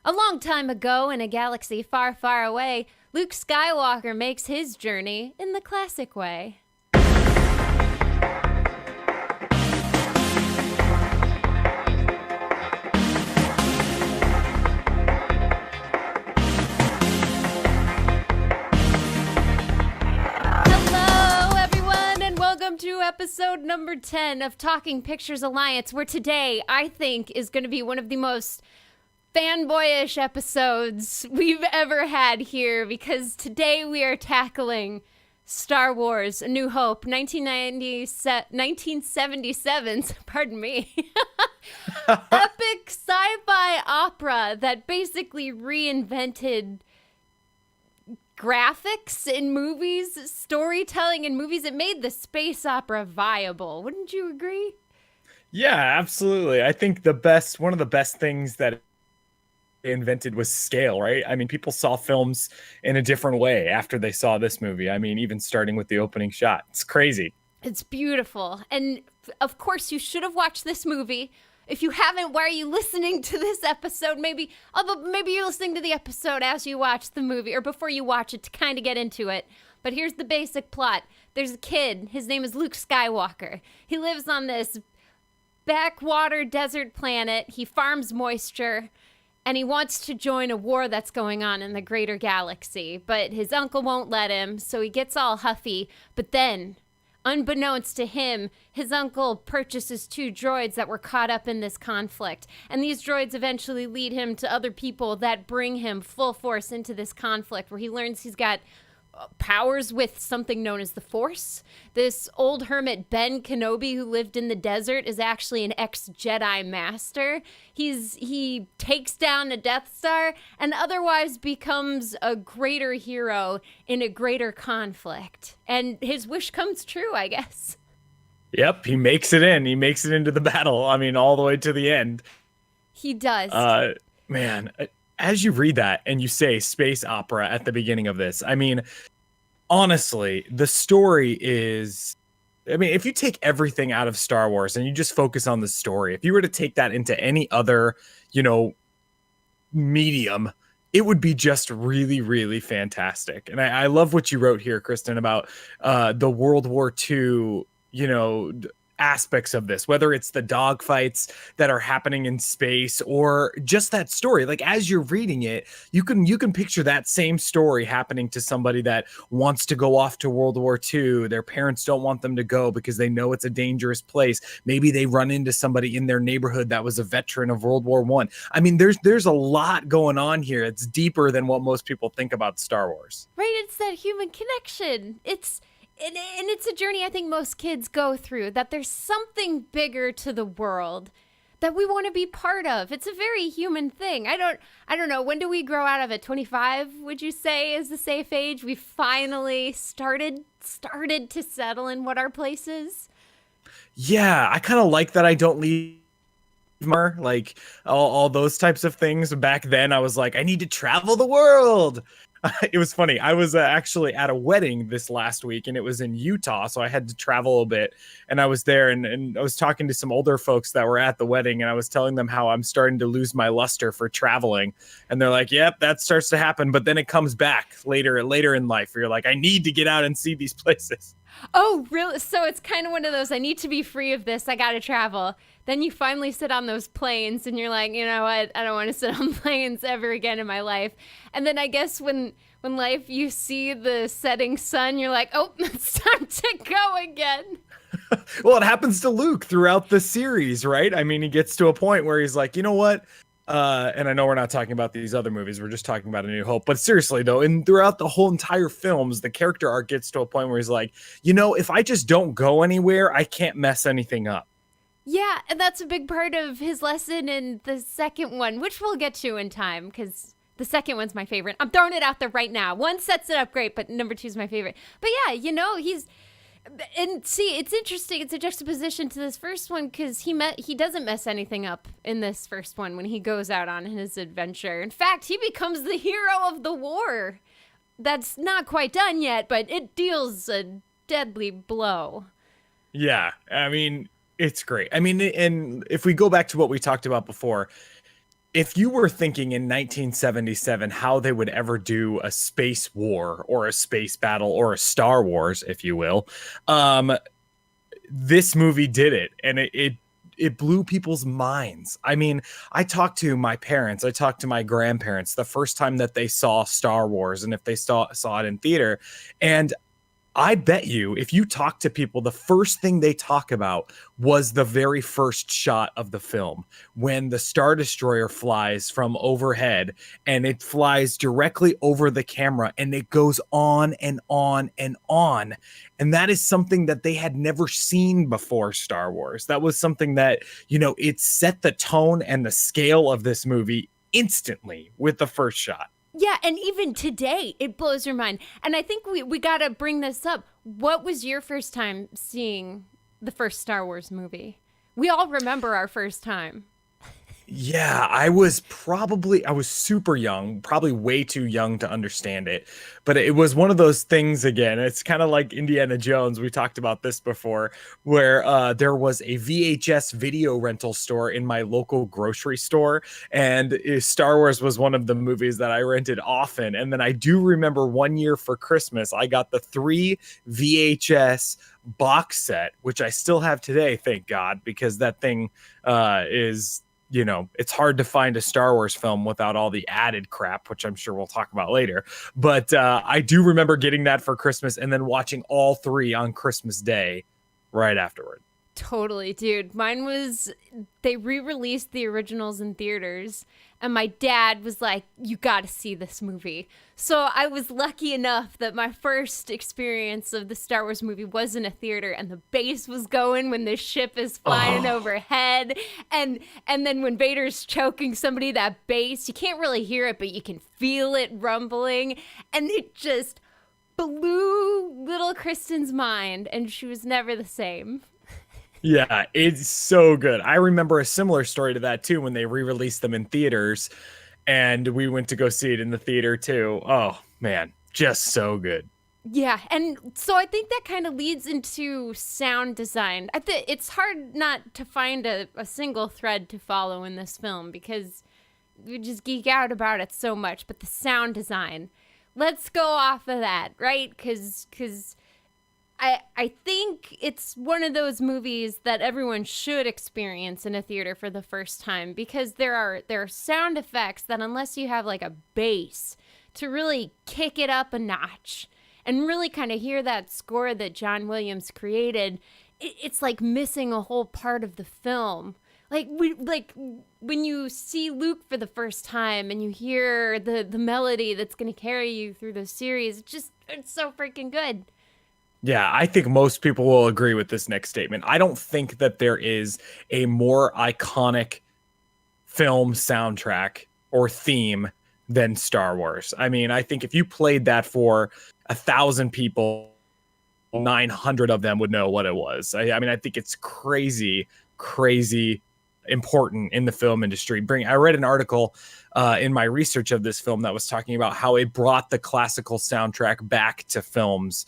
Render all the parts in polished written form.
A long time ago, in a galaxy far, far away, Luke Skywalker makes his journey in the classic way. Hello, everyone, and welcome to episode number 10 of Talking Pictures Alliance, where today, I think, is going to be one of the most fanboyish episodes we've ever had here, because today we are tackling Star Wars: A New Hope, 1977's, pardon me, epic sci-fi opera that basically reinvented graphics in movies, storytelling in movies. It made the space opera viable. Wouldn't you agree? Yeah, absolutely. I think one of the best things that invented was scale, right? I mean, people saw films in a different way after they saw this movie. I mean, even starting with the opening shot. It's crazy. It's beautiful. And of course, you should have watched this movie. If you haven't, why are you listening to this episode? Maybe you're listening to the episode as you watch the movie or before you watch it to kind of get into it. But here's the basic plot. There's a kid. His name is Luke Skywalker. He lives on this backwater desert planet. He farms moisture. And he wants to join a war that's going on in the greater galaxy, but his uncle won't let him, so he gets all huffy. But then, unbeknownst to him, his uncle purchases two droids that were caught up in this conflict. And these droids eventually lead him to other people that bring him full force into this conflict, where he learns he's got powers with something known as the Force. This old hermit Ben Kenobi, who lived in the desert, is actually an ex-Jedi master. He takes down a Death Star and otherwise becomes a greater hero in a greater conflict. And his wish comes true, I guess. Yep, he makes it in. He makes it into the battle. I mean, all the way to the end. He does. Man, as you read that and you say space opera at the beginning of this, I mean, honestly, the story is, I mean, if you take everything out of Star Wars and you just focus on the story, if you were to take that into any other, medium, it would be just really, really fantastic. And I love what you wrote here, Kristen, about the World War II, aspects of this, whether it's the dogfights that are happening in space or just that story. Like, as you're reading it, you can picture that same story happening to somebody that wants to go off to World War II. Their parents don't want them to go because they know it's a dangerous place. Maybe they run into somebody in their neighborhood that was a veteran of World War I. I mean, there's a lot going on here. It's deeper than what most people think about Star Wars. Right, it's that human connection. And it's a journey I think most kids go through, that there's something bigger to the world that we want to be part of. It's a very human thing. I don't know. When do we grow out of it? 25, would you say, is the safe age? We finally started to settle in what our place is. Yeah, I kind of like that I don't leave more, like all those types of things. Back then, I was like, I need to travel the world. It was funny. I was actually at a wedding this last week, and it was in Utah, so I had to travel a bit. And I was there, and I was talking to some older folks that were at the wedding, and I was telling them how I'm starting to lose my luster for traveling. And they're like, "Yep, that starts to happen," but then it comes back later in life, where you're like, "I need to get out and see these places." Oh, really? So it's kind of one of those, I need to be free of this, I gotta travel. Then you finally sit on those planes and you're like, you know what? I don't want to sit on planes ever again in my life. And then I guess when life, you see the setting sun, you're like, oh, it's time to go again. Well, it happens to Luke throughout the series, right? I mean, he gets to a point where he's like, you know what? And I know we're not talking about these other movies. We're just talking about A New Hope. But seriously, though, and throughout the whole entire films, the character arc gets to a point where he's like, if I just don't go anywhere, I can't mess anything up. Yeah, and that's a big part of his lesson in the second one, which we'll get to in time, because the second one's my favorite. I'm throwing it out there right now. One sets it up great, but number two is my favorite. But yeah, and see, it's interesting. It's a juxtaposition to this first one, because he doesn't mess anything up in this first one when he goes out on his adventure. In fact, he becomes the hero of the war. That's not quite done yet, but it deals a deadly blow. Yeah, I mean, it's great. I mean, and if we go back to what we talked about before, if you were thinking in 1977 how they would ever do a space war or a space battle or a Star Wars, if you will, um, this movie did it, and it blew people's minds. I mean, I talked to my parents, I talked to my grandparents the first time that they saw Star Wars, and if they saw it in theater, and I bet you if you talk to people, the first thing they talk about was the very first shot of the film when the Star Destroyer flies from overhead and it flies directly over the camera and it goes on and on and on. And that is something that they had never seen before Star Wars. That was something that, it set the tone and the scale of this movie instantly with the first shot. Yeah, and even today, it blows your mind. And I think we got to bring this up. What was your first time seeing the first Star Wars movie? We all remember our first time. Yeah, I was super young, probably way too young to understand it. But it was one of those things again. It's kind of like Indiana Jones. We talked about this before, where there was a VHS video rental store in my local grocery store. And Star Wars was one of the movies that I rented often. And then I do remember one year for Christmas, I got the 3 VHS box set, which I still have today, thank God, because that thing is... it's hard to find a Star Wars film without all the added crap, which I'm sure we'll talk about later. But I do remember getting that for Christmas and then watching all 3 on Christmas Day right afterward. Totally, dude. Mine was, they re-released the originals in theaters, and my dad was like, you got to see this movie. So I was lucky enough that my first experience of the Star Wars movie was in a theater, and the bass was going when the ship is flying overhead, and then when Vader's choking somebody, that bass, you can't really hear it, but you can feel it rumbling, and it just blew little Kristen's mind, and she was never the same. Yeah, it's so good. I remember a similar story to that too when they re-released them in theaters and we went to go see it in the theater too. Oh man, just so good. Yeah, and so I think that kind of leads into sound design. I think it's hard not to find a single thread to follow in this film because we just geek out about it so much, but the sound design. Let's go off of that, right? Because I think it's one of those movies that everyone should experience in a theater for the first time because there are sound effects that unless you have like a bass to really kick it up a notch and really kind of hear that score that John Williams created, it's like missing a whole part of the film. Like when you see Luke for the first time and you hear the melody that's going to carry you through the series, it's so freaking good. Yeah, I think most people will agree with this next statement. I don't think that there is a more iconic film soundtrack or theme than Star Wars. I mean, I think if you played that for 1,000 people, 900 of them would know what it was. I mean, I think it's crazy important in the film industry. I read an article in my research of this film that was talking about how it brought the classical soundtrack back to films.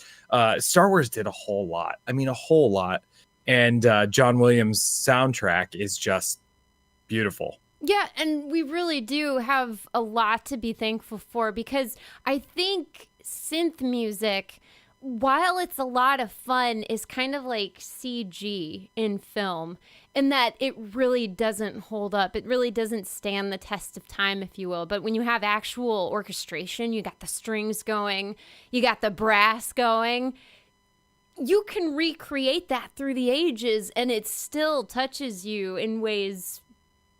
Star Wars did a whole lot. I mean, a whole lot. And John Williams' soundtrack is just beautiful. Yeah, and we really do have a lot to be thankful for because I think synth music, while it's a lot of fun, is kind of like CG in film in that it really doesn't hold up. It really doesn't stand the test of time, if you will. But when you have actual orchestration, you got the strings going, you got the brass going, you can recreate that through the ages and it still touches you in ways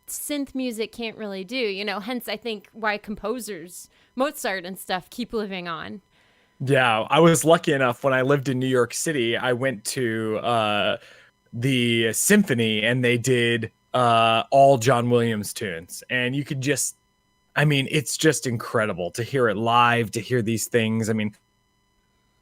synth music can't really do, hence I think why composers, Mozart and stuff, keep living on. Yeah, I was lucky enough when I lived in New York City, I went to the symphony and they did all John Williams tunes. And you could it's just incredible to hear it live, to hear these things. I mean,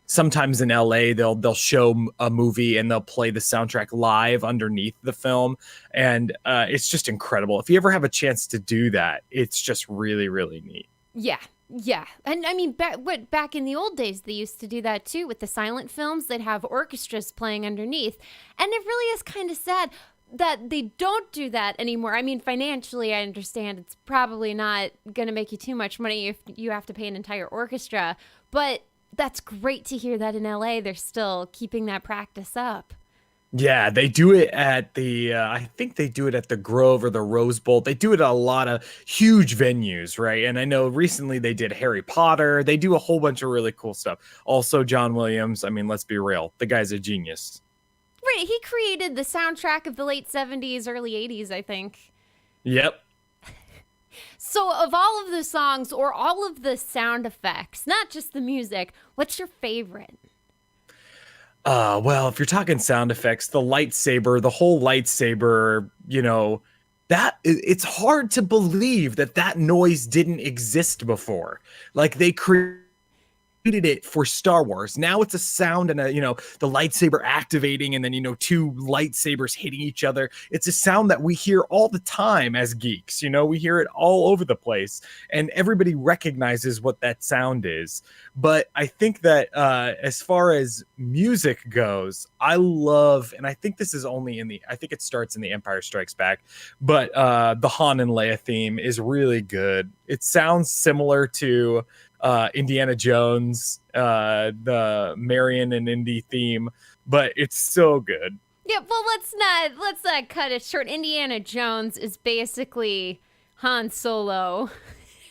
sometimes in LA, they'll show a movie and they'll play the soundtrack live underneath the film. And it's just incredible. If you ever have a chance to do that, it's just really, really neat. Yeah. Yeah. And I mean, back in the old days, they used to do that too with the silent films. They'd have orchestras playing underneath. And it really is kind of sad. that they don't do that anymore. I mean, financially, I understand it's probably not going to make you too much money if you have to pay an entire orchestra, but that's great to hear that in LA they're still keeping that practice up. Yeah, they do it at the I think they do it at the Grove or the Rose Bowl. They do it at a lot of huge venues, right? And I know recently they did Harry Potter. They do a whole bunch of really cool stuff. Also John Williams, I mean, let's be real. The guy's a genius. Right, he created the soundtrack of the late 70s, early 80s, I think. Yep. So, of all of the songs or all of the sound effects, not just the music, what's your favorite? Well, if you're talking sound effects, the lightsaber, the whole lightsaber, it's hard to believe that that noise didn't exist before. Like they created it for Star Wars. Now it's a sound and the lightsaber activating and then, two lightsabers hitting each other. It's a sound that we hear all the time as geeks. We hear it all over the place and everybody recognizes what that sound is. But I think that as far as music goes, I love, and I think this is only I think it starts in The Empire Strikes Back, but the Han and Leia theme is really good. It sounds similar to Indiana Jones, the Marion and Indy theme, but it's so good. Yeah, well, let's not cut it short. Indiana Jones is basically Han Solo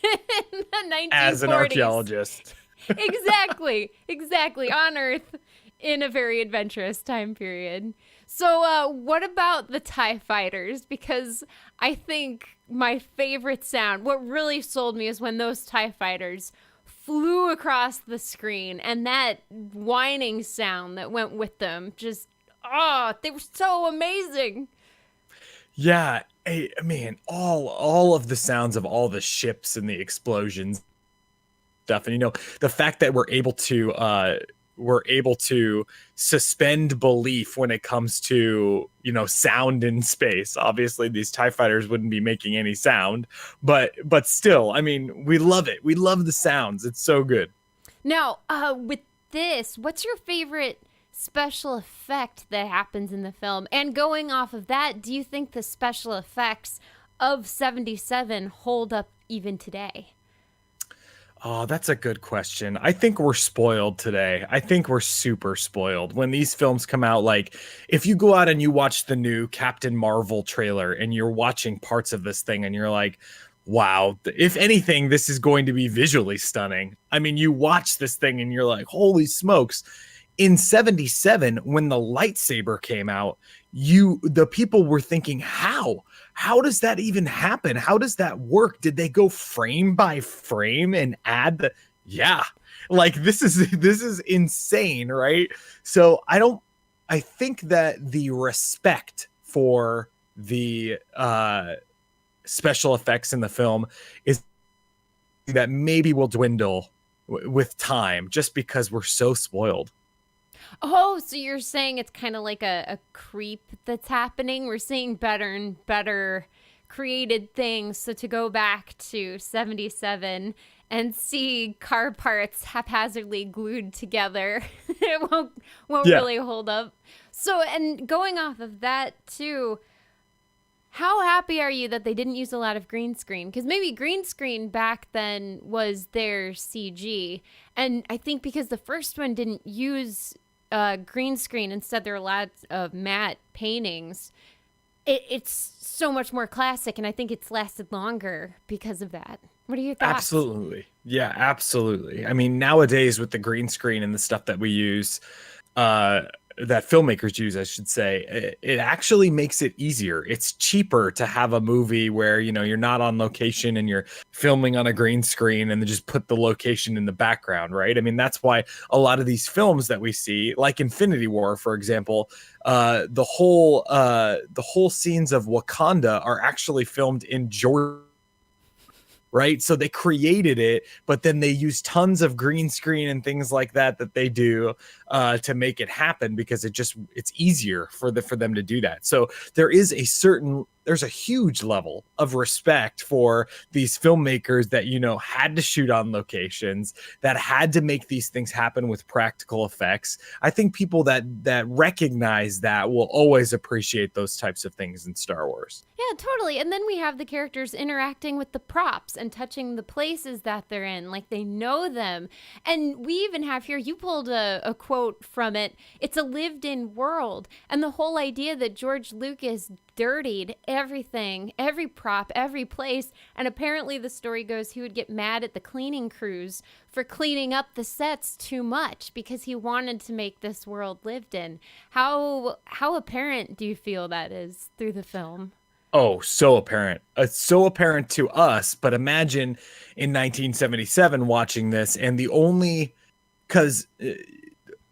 in the 1940s. As an archaeologist. Exactly. On Earth in a very adventurous time period. So what about the TIE fighters? Because I think my favorite sound, what really sold me is when those TIE fighters flew across the screen and that whining sound that went with them they were so amazing. Yeah, I mean, all of the sounds of all the ships and the explosions stuff, and the fact that we're able to suspend belief when it comes to sound in space. Obviously these TIE fighters wouldn't be making any sound, but still, I mean, we love it. We love the sounds. It's so good. Now with this, what's your favorite special effect that happens in the film? And going off of that, do you think the special effects of 77 hold up even today? Oh, that's a good question. I think we're spoiled today. I think we're super spoiled. When these films come out, like if you go out and you watch the new Captain Marvel trailer and you're watching parts of this thing and you're like, wow, if anything, this is going to be visually stunning. I mean, you watch this thing and you're like, holy smokes. In 77, when the lightsaber came out, the people were thinking, how does that even happen? How does that work? Did they go frame by frame and add like this is insane, right? So I think that the respect for the special effects in the film is that maybe will dwindle with time just because we're so spoiled. Oh, so you're saying it's kind of like a creep that's happening? We're seeing better and better created things. So to go back to 77 and see car parts haphazardly glued together, it won't really hold up. So, and going off of that too, how happy are you that they didn't use a lot of green screen? Because maybe green screen back then was their CG. And I think because the first one didn't use green screen, instead there are lots of matte paintings, it's so much more classic, and I think it's lasted longer because of that. What are your thoughts? Absolutely. Yeah, absolutely. I mean, nowadays with the green screen and the stuff that we use, that filmmakers use, I should say, it actually makes it easier. It's cheaper to have a movie where, you're not on location and you're filming on a green screen and then just put the location in the background, right? I mean, that's why a lot of these films that we see, like Infinity War, for example, the whole scenes of Wakanda are actually filmed in Georgia. Right. So they created it, but then they use tons of green screen and things like that they do to make it happen because it's easier for them to do that. So there is a certain there's a huge level of respect for these filmmakers that, you know, had to shoot on locations, that had to make these things happen with practical effects. I think people that recognize that will always appreciate those types of things in Star Wars. Yeah, totally. And then we have the characters interacting with the props and touching the places that they're in, like they know them. And we even have here, you pulled a quote from it. It's a lived in world. And the whole idea that George Lucas dirtied everything, every prop, every place. And apparently the story goes he would get mad at the cleaning crews for cleaning up the sets too much because he wanted to make this world lived in. How apparent do you feel that is through the film? Oh, so apparent. It's so apparent to us, but imagine in 1977 watching this, and because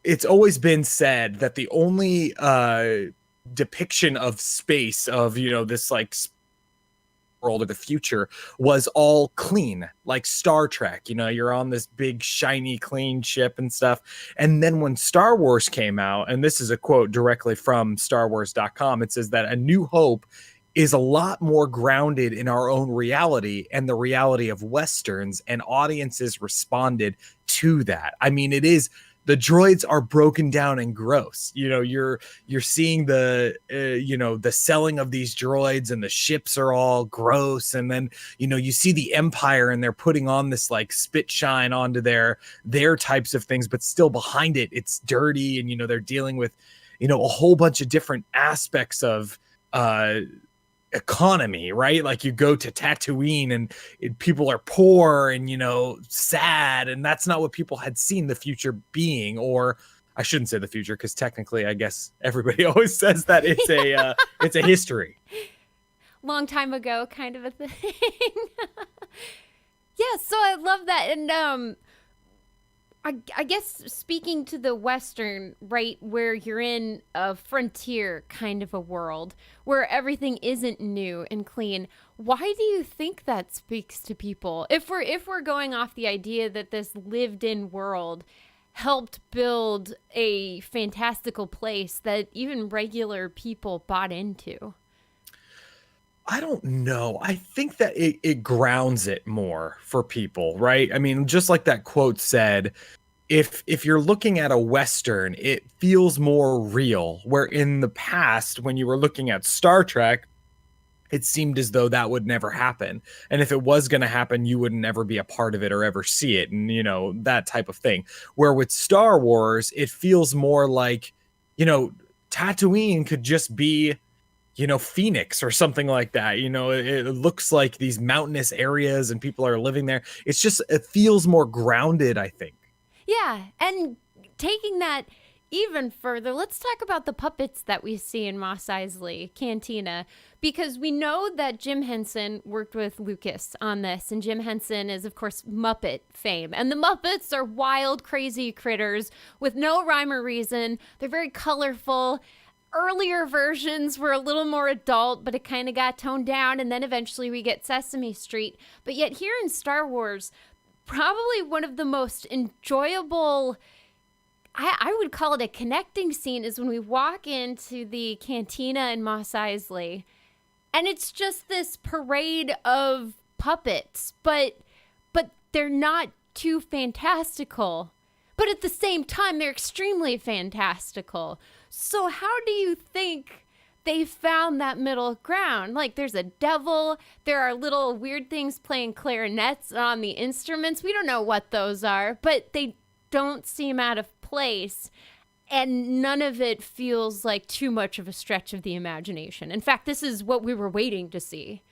it's always been said that the only depiction of space, of, you know, this like world of the future, was all clean, like Star Trek. You know, you're on this big shiny clean ship and stuff. And then when Star Wars came out, and this is a quote directly from starwars.com, it says that A New Hope is a lot more grounded in our own reality and the reality of Westerns, and audiences responded to that. I mean, it is, the droids are broken down and gross. You know, you're seeing the you know, the selling of these droids, and the ships are all gross. And then, you know, you see the Empire and they're putting on this like spit shine onto their types of things, but still behind it, it's dirty. And, you know, they're dealing with, you know, a whole bunch of different aspects of economy, right? Like you go to Tatooine and people are poor and, you know, sad, and that's not what people had seen the future being. Or I shouldn't say the future, because technically I guess everybody always says that it's a it's a history, Long time ago kind of a thing. Yeah, so I love that. And I guess speaking to the Western, right, where you're in a frontier kind of a world where everything isn't new and clean, why do you think that speaks to people? If we're going off the idea that this lived-in world helped build a fantastical place that even regular people bought into. I don't know. I think that it grounds it more for people, right? I mean, just like that quote said, if you're looking at a Western, it feels more real. Where in the past, when you were looking at Star Trek, it seemed as though that would never happen. And if it was going to happen, you would never be a part of it or ever see it. And, you know, that type of thing. Where with Star Wars, it feels more like, you know, Tatooine could just be, you know, Phoenix or something like that. You know, it looks like these mountainous areas and people are living there. It's just, it feels more grounded, I think. Yeah, and taking that even further, let's talk about the puppets that we see in Mos Eisley Cantina, because we know that Jim Henson worked with Lucas on this, and Jim Henson is, of course, Muppet fame. And the Muppets are wild, crazy critters with no rhyme or reason. They're very colorful. Earlier versions were a little more adult, but it kind of got toned down, and then eventually we get Sesame Street. But yet here in Star Wars, probably one of the most enjoyable, I would call it a connecting scene, is when we walk into the cantina in Mos Eisley, and it's just this parade of puppets, but they're not too fantastical. But at the same time, they're extremely fantastical. So how do you think they found that middle ground? Like, there's a devil, there are little weird things playing clarinets on the instruments. We don't know what those are, but they don't seem out of place. And none of it feels like too much of a stretch of the imagination. In fact, this is what we were waiting to see.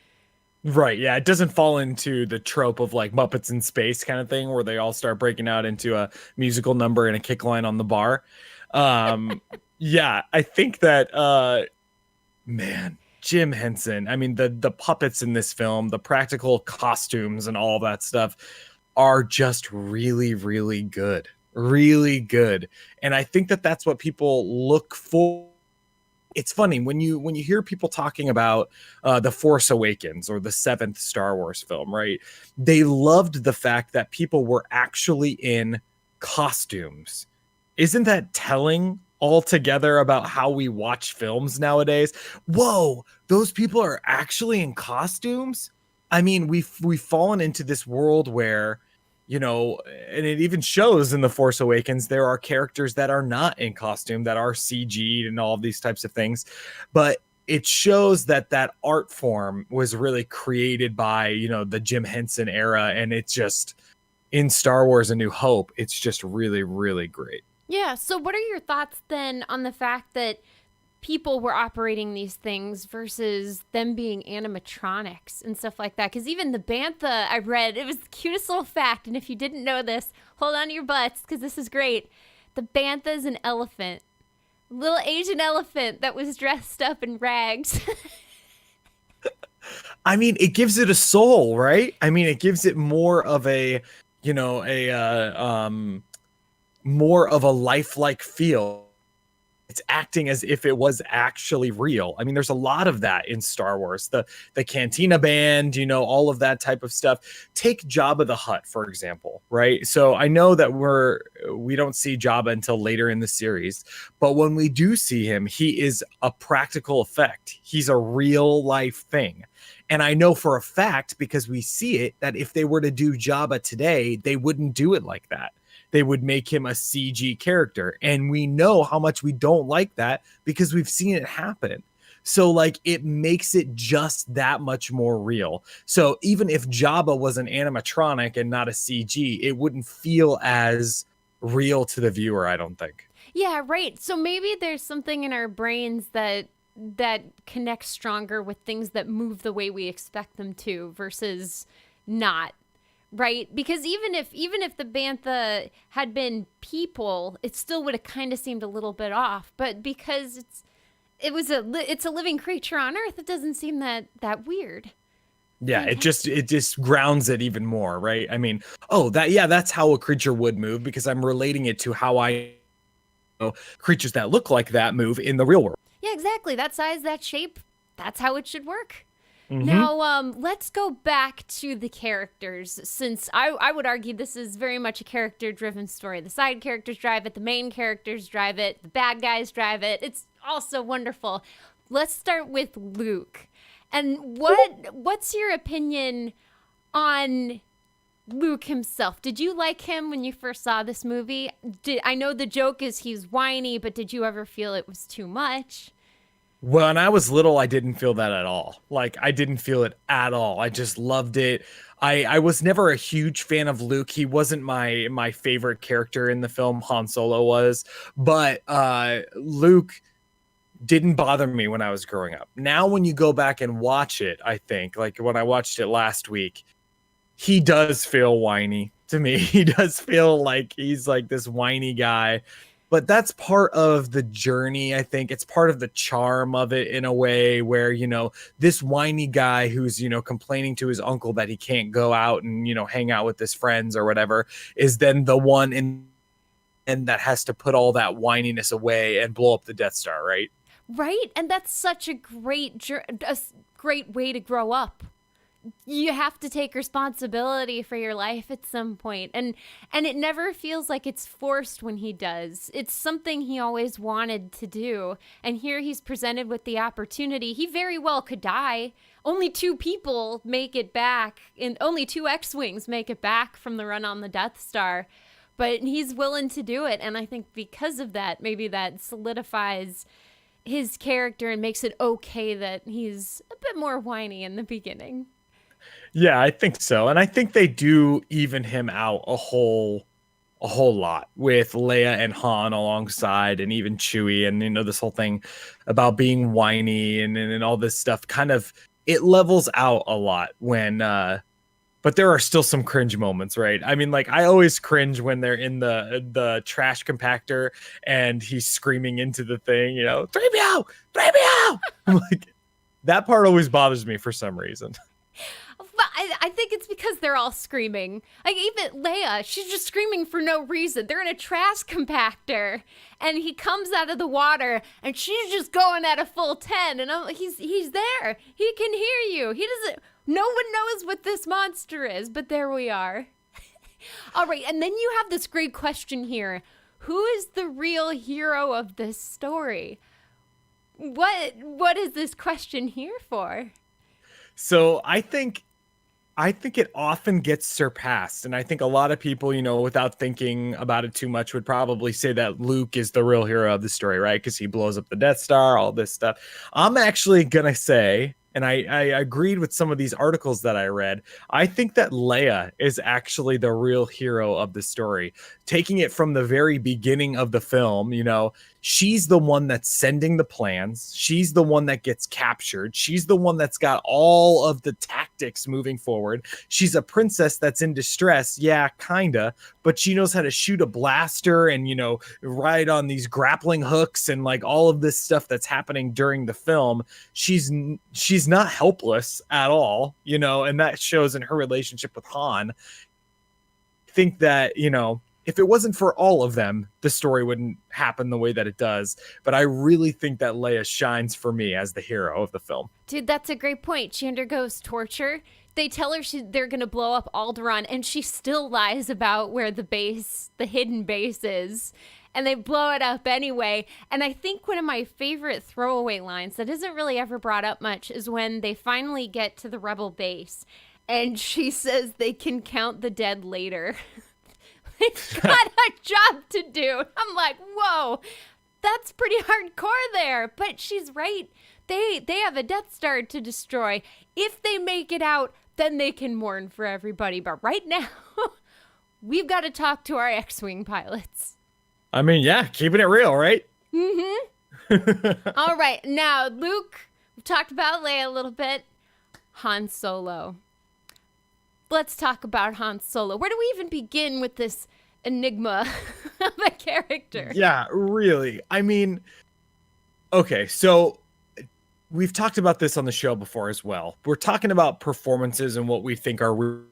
Right, yeah, it doesn't fall into the trope of like Muppets in Space kind of thing where they all start breaking out into a musical number and a kick line on the bar. Yeah, I think that man, Jim Henson, I mean, the puppets in this film, the practical costumes and all that stuff are just really, really good. Really good. And I think that that's what people look for. It's funny when you hear people talking about The Force Awakens or the 7th Star Wars film, right? They loved the fact that people were actually in costumes. Isn't that telling all together about how we watch films nowadays. Whoa, those people are actually in costumes. I mean, we've fallen into this world where, you know, and it even shows in The Force Awakens, there are characters that are not in costume, that are CG'd and all of these types of things. But it shows that that art form was really created by, you know, the Jim Henson era. And it's just in Star Wars: A New Hope, it's just really, really great. Yeah. So, what are your thoughts then on the fact that people were operating these things versus them being animatronics and stuff like that? Because even the bantha I read, it was the cutest little fact. And if you didn't know this, hold on to your butts because this is great. The bantha is an elephant, little Asian elephant that was dressed up in rags. I mean, it gives it a soul, right? I mean, it gives it more of a, you know, more of a lifelike feel. It's acting as if it was actually real. I mean, there's a lot of that in Star Wars. The Cantina Band, you know, all of that type of stuff. Take Jabba the Hutt, for example, right? So I know that we don't see Jabba until later in the series, but when we do see him, he is a practical effect. He's a real life thing. And I know for a fact, because we see it, that if they were to do Jabba today, they wouldn't do it like that. They would make him a CG character. And we know how much we don't like that because we've seen it happen. So like it makes it just that much more real. So even if Jabba was an animatronic and not a CG, it wouldn't feel as real to the viewer, I don't think. Yeah, right. So maybe there's something in our brains that connects stronger with things that move the way we expect them to versus not. Right, because even if the bantha had been people, it still would have kind of seemed a little bit off. But because it's a living creature on Earth, it doesn't seem that weird. Yeah, it just grounds it even more, right? I mean, that's how a creature would move because I'm relating it to how I know creatures that look like that move in the real world. Yeah, exactly. That size, that shape, that's how it should work. Mm-hmm. Now, let's go back to the characters, since I would argue this is very much a character-driven story. The side characters drive it, the main characters drive it, the bad guys drive it. It's also wonderful. Let's start with Luke. And what's your opinion on Luke himself? Did you like him when you first saw this movie? I know the joke is he's whiny, but did you ever feel it was too much? When I was little, I didn't feel that at all. Like, I didn't feel it at all. I just loved it. I was never a huge fan of Luke. He wasn't my favorite character in the film. Han Solo was. But Luke didn't bother me when I was growing up. Now, when you go back and watch it, I think, like when I watched it last week, he does feel whiny to me. He does feel like he's like this whiny guy. But that's part of the journey, I think. It's part of the charm of it in a way where, you know, this whiny guy who's, you know, complaining to his uncle that he can't go out and, you know, hang out with his friends or whatever is then the one and that has to put all that whininess away and blow up the Death Star, right? Right. And that's such a great way to grow up. You have to take responsibility for your life at some point. And it never feels like it's forced when he does. It's something he always wanted to do. And here he's presented with the opportunity. He very well could die. Only 2 people make it back, and only 2 X-Wings make it back from the run on the Death Star. But he's willing to do it. And I think because of that, maybe that solidifies his character and makes it okay that he's a bit more whiny in the beginning. Yeah, I think so. And I think they do even him out a whole lot with Leia and Han alongside, and even Chewie, and, you know, this whole thing about being whiny and all this stuff kind of, it levels out a lot when, but there are still some cringe moments, right? I mean, like, I always cringe when they're in the trash compactor and he's screaming into the thing, you know, 3PO, 3PO. I'm like, that part always bothers me for some reason. But I think it's because they're all screaming. Like, even Leia, she's just screaming for no reason. They're in a trash compactor, and he comes out of the water, and she's just going at a full 10. And I'm like, he's there. He can hear you. He doesn't. No one knows what this monster is, but there we are. All right, and then you have this great question here. Who is the real hero of this story? What is this question here for? So I think it often gets surpassed. And I think a lot of people, without thinking about it too much, would probably say that Luke is the real hero of the story, right? Because he blows up the Death Star, all this stuff. I'm actually going to say, and I agreed with some of these articles that I read, I think that Leia is actually the real hero of the story. Taking it from the very beginning of the film, she's the one that's sending the plans. She's the one that gets captured. She's the one that's got all of the tactics moving forward. She's a princess that's in distress. Yeah, kinda, but she knows how to shoot a blaster and, ride on these grappling hooks and like all of this stuff that's happening during the film. She's not helpless at all, and that shows in her relationship with Han. I think that, if it wasn't for all of them, the story wouldn't happen the way that it does. But I really think that Leia shines for me as the hero of the film. Dude, that's a great point. She undergoes torture. They tell her they're going to blow up Alderaan, and she still lies about where the hidden base is. And they blow it up anyway. And I think one of my favorite throwaway lines that isn't really ever brought up much is when they finally get to the rebel base. And she says they can count the dead later. They've got a job to do. I'm like, whoa, that's pretty hardcore there. But she's right. They have a Death Star to destroy. If they make it out, then they can mourn for everybody. But right now, we've got to talk to our X-Wing pilots. I mean, yeah, keeping it real, right? Mm-hmm. All right. Now, Luke, we've talked about Leia a little bit. Han Solo. Let's talk about Han Solo. Where do we even begin with this enigma of a character? Yeah, really. I mean, okay, so we've talked about this on the show before as well. We're talking about performances and what we think are really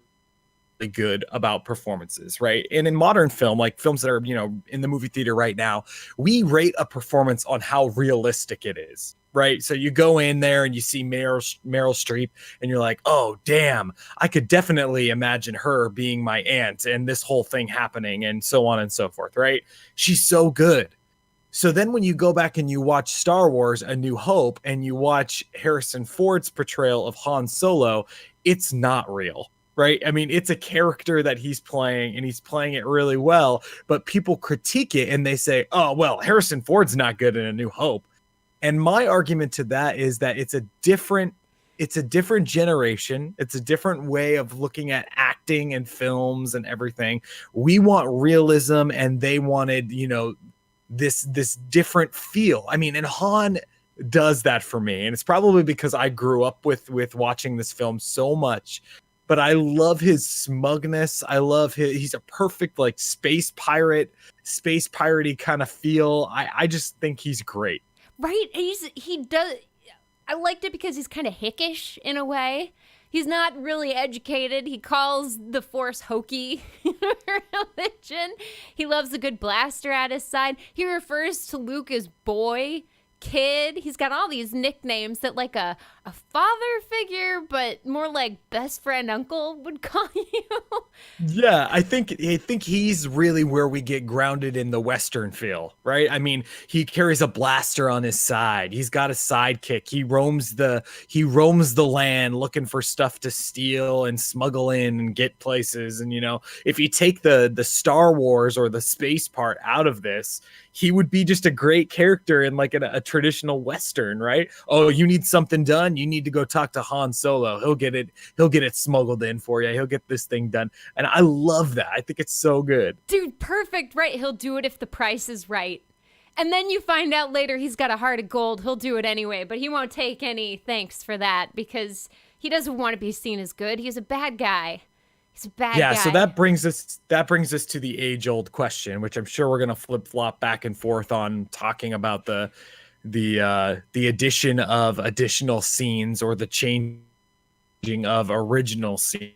good about performances, right? And in modern film, like films that are, in the movie theater right now, we rate a performance on how realistic it is. Right. So you go in there and you see Meryl Streep and you're like, oh, damn, I could definitely imagine her being my aunt and this whole thing happening and so on and so forth. Right. She's so good. So then when you go back and you watch Star Wars, A New Hope, and you watch Harrison Ford's portrayal of Han Solo, it's not real. Right. I mean, it's a character that he's playing and he's playing it really well. But people critique it and they say, oh, well, Harrison Ford's not good in A New Hope. And my argument to that is that it's a different generation. It's a different way of looking at acting and films and everything. We want realism and they wanted, this different feel. I mean, and Han does that for me. And it's probably because I grew up with watching this film so much. But I love his smugness. I love he's a perfect like space piratey kind of feel. I just think he's great. Right? He does. I liked it because he's kind of hickish in a way. He's not really educated. He calls the Force hokey religion. He loves a good blaster at his side. He refers to Luke as boy, kid. He's got all these nicknames that like a father figure, but more like best friend uncle would call you. Yeah, I think he's really where we get grounded in the Western feel, right? I mean, he carries a blaster on his side. He's got a sidekick. He roams the land looking for stuff to steal and smuggle in and get places. And if you take the Star Wars or the space part out of this, he would be just a great character in like a traditional Western, right? Oh, you need something done? You need to go talk to Han Solo. He'll get it smuggled in for you. He'll get this thing done. And I love that. I think it's so good. Dude, perfect, right? He'll do it if the price is right. And then you find out later he's got a heart of gold. He'll do it anyway, but he won't take any thanks for that because he doesn't want to be seen as good. He's a bad guy. He's a bad guy. Yeah, so that brings us to the age-old question, which I'm sure we're gonna flip-flop back and forth on talking about the addition of additional scenes or the changing of original scenes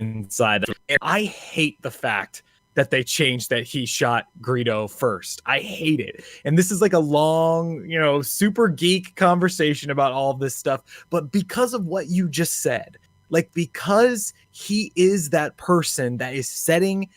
inside. I hate the fact that they changed that he shot Greedo first. I hate it. And this is like a long, super geek conversation about all of this stuff. But because of what you just said, like, because he is that person that is setting,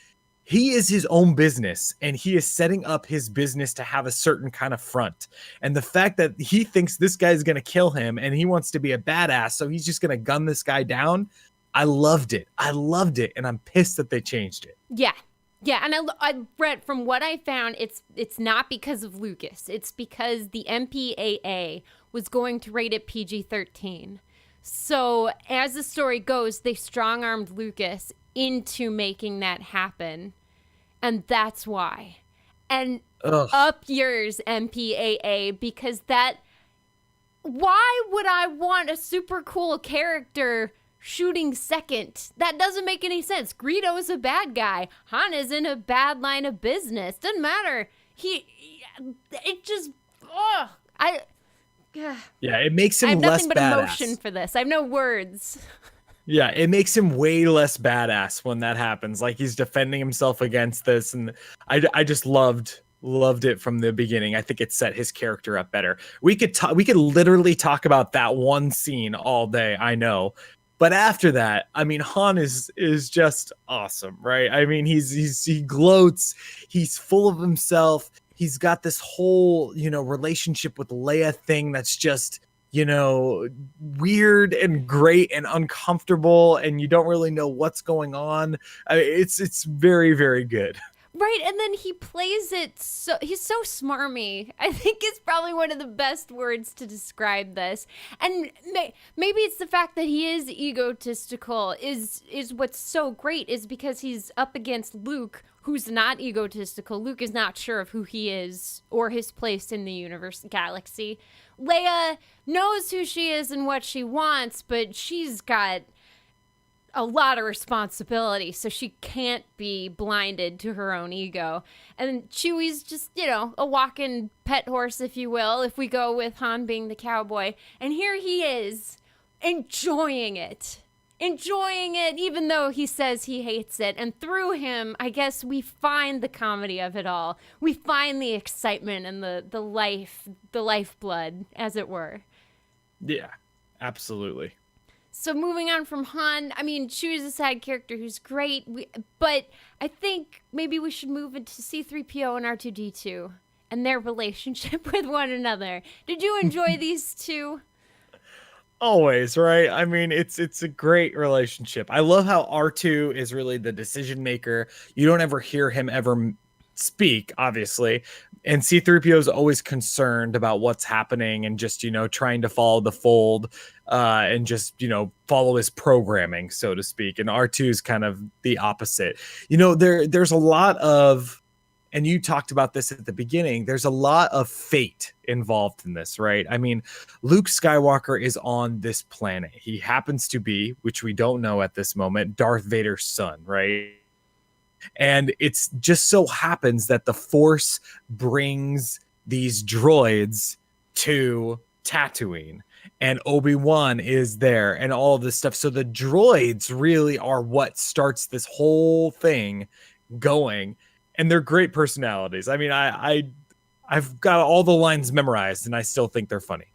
he is his own business, and he is setting up his business to have a certain kind of front. And the fact that he thinks this guy is going to kill him and he wants to be a badass, so he's just going to gun this guy down. I loved it. I loved it. And I'm pissed that they changed it. Yeah. Yeah, and I read, from what I found, it's not because of Lucas. It's because the MPAA was going to rate it PG-13. So as the story goes, they strong-armed Lucas into making that happen. And that's why. And up yours, MPAA, because why would I want a super cool character shooting second? That doesn't make any sense. Greedo's a bad guy. Han is in a bad line of business. Doesn't matter. Yeah, it makes him less badass. I have nothing but emotion for this. I have no words. Yeah, it makes him way less badass when that happens. Like, he's defending himself against this, and I just loved it from the beginning. I think it set his character up better. We could literally talk about that one scene all day, I know. But after that, I mean, Han is just awesome, right? I mean, he gloats, he's full of himself. He's got this whole, relationship with Leia thing that's just, weird and great and uncomfortable, and you don't really know what's going on. It's very, very good. Right, and then he plays it he's so smarmy. I think it's probably one of the best words to describe this. And maybe it's the fact that he is egotistical is what's so great, is because he's up against Luke, who's not egotistical. Luke is not sure of who he is or his place in the universe, galaxy. Leia knows who she is and what she wants, but she's got a lot of responsibility, so she can't be blinded to her own ego. And Chewie's just, a walking pet horse, if you will, if we go with Han being the cowboy. And here he is, enjoying it, even though he says he hates it. And through him, I guess we find the comedy of it all. We find the excitement and the lifeblood, as it were. Yeah, absolutely. So moving on from Han, I mean, Chewie's a side character who's great, but I think maybe we should move into C-3PO and R2-D2 and their relationship with one another. Did you enjoy these two? Always, right? I mean, it's a great relationship. I love how R2 is really the decision maker. You don't ever hear him ever speak, obviously. And C-3PO is always concerned about what's happening and just, trying to follow the fold and just, follow his programming, so to speak. And R2 is kind of the opposite. There's a lot of, and you talked about this at the beginning, there's a lot of fate involved in this, right? I mean, Luke Skywalker is on this planet. He happens to be, which we don't know at this moment, Darth Vader's son, right? And it's just so happens that the Force brings these droids to Tatooine, and Obi-Wan is there and all of this stuff. So the droids really are what starts this whole thing going, and they're great personalities. I mean, I've got all the lines memorized, and I still think they're funny.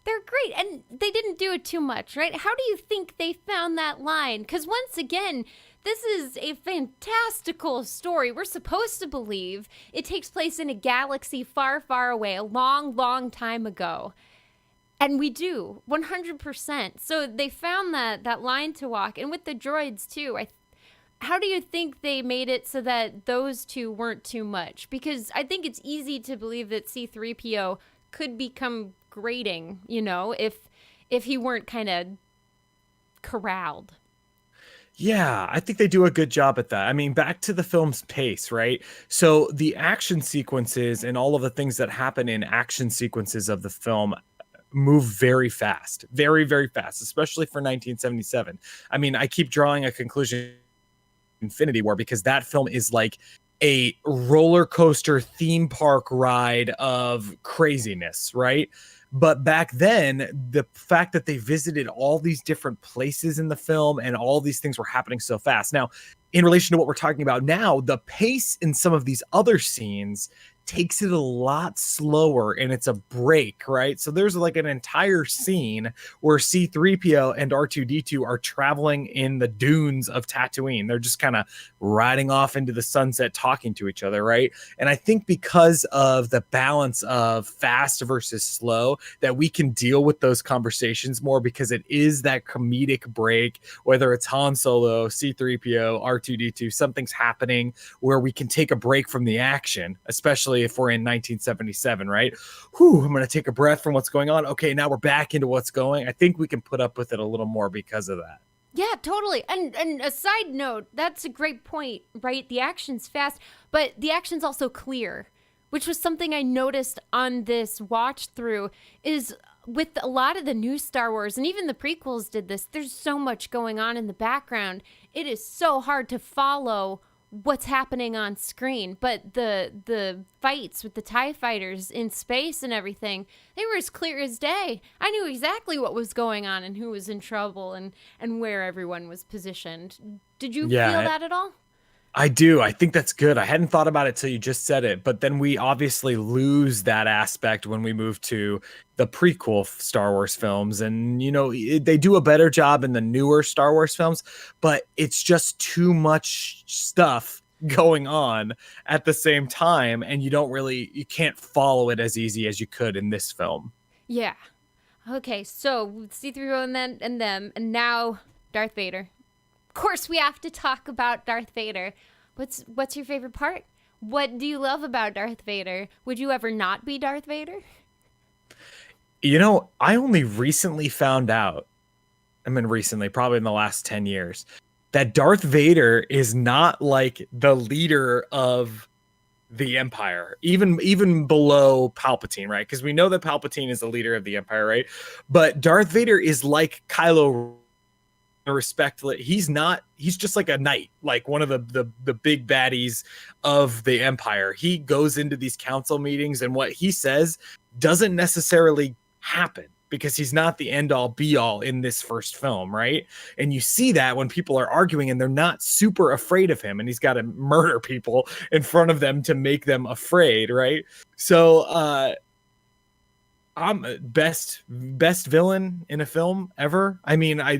They're great, and they didn't do it too much, right? How do you think they found that line? Because once again, this is a fantastical story. We're supposed to believe it takes place in a galaxy far, far away, a long, long time ago. And we do, 100%. So they found that line to walk. And with the droids, too, how do you think they made it so that those two weren't too much? Because I think it's easy to believe that C-3PO could become grating, if he weren't kind of corralled. Yeah, I think they do a good job at that. I mean, back to the film's pace, right? So the action sequences and all of the things that happen in action sequences of the film move very fast, very, very fast, especially for 1977. I mean, I keep drawing a conclusion, Infinity War, because that film is like a roller coaster theme park ride of craziness, right? But back then, the fact that they visited all these different places in the film and all these things were happening so fast. Now, in relation to what we're talking about now, the pace in some of these other scenes takes it a lot slower, and it's a break, right? So there's like an entire scene where C3PO and R2D2 are traveling in the dunes of Tatooine. They're just kind of riding off into the sunset, talking to each other, right? And I think because of the balance of fast versus slow, that we can deal with those conversations more, because it is that comedic break, whether it's Han Solo, C3PO, R2D2, something's happening where we can take a break from the action, especially if we're in 1977, right? Whew, I'm going to take a breath from what's going on. Okay, now we're back into what's going. I think we can put up with it a little more because of that. Yeah, totally. And a side note, that's a great point, right? The action's fast, but the action's also clear, which was something I noticed on this watch through, is with a lot of the new Star Wars, and even the prequels did this, there's so much going on in the background. It is so hard to follow what's happening on screen. But the fights with the TIE fighters in space and everything, they were as clear as day. I knew exactly what was going on and who was in trouble and where everyone was positioned. Did you feel that at all? I do. I think that's good. I hadn't thought about it till you just said it, but then we obviously lose that aspect when we move to the prequel Star Wars films. And, you know, they do a better job in the newer Star Wars films, but it's just too much stuff going on at the same time. And you can't follow it as easy as you could in this film. Yeah. Okay. So C-3PO and them, and now Darth Vader. Of course, we have to talk about Darth Vader. What's your favorite part? What do you love about Darth Vader? Would you ever not be Darth Vader? You know, I only recently found out, probably in the last 10 years, that Darth Vader is not like the leader of the Empire, even below Palpatine, right? Because we know that Palpatine is the leader of the Empire, right? But Darth Vader is like Kylo respect. He's just like a knight, like one of the big baddies of the Empire. He goes into these council meetings, and what he says doesn't necessarily happen because he's not the end all be all in this first film, right? And you see that when people are arguing and they're not super afraid of him, and he's got to murder people in front of them to make them afraid, right? So I'm best villain in a film ever. I mean, I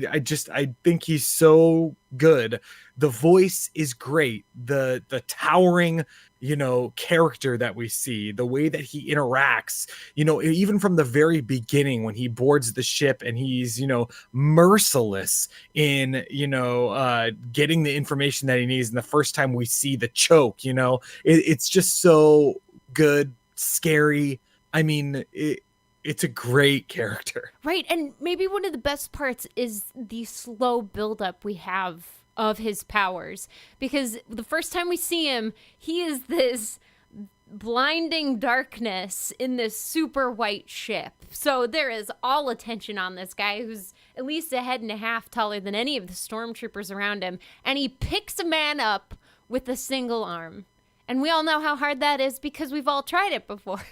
think he's so good. The voice is great. The towering, you know, character that we see, the way that he interacts, you know, even from the very beginning when he boards the ship and he's, you know, merciless in, you know, getting the information that he needs. And the first time we see the choke, you know, it's just so good, scary. I mean, it's a great character. Right. And maybe one of the best parts is the slow buildup we have of his powers. Because the first time we see him, he is this blinding darkness in this super white ship. So there is all attention on this guy who's at least a head and a half taller than any of the stormtroopers around him. And he picks a man up with a single arm. And we all know how hard that is because we've all tried it before.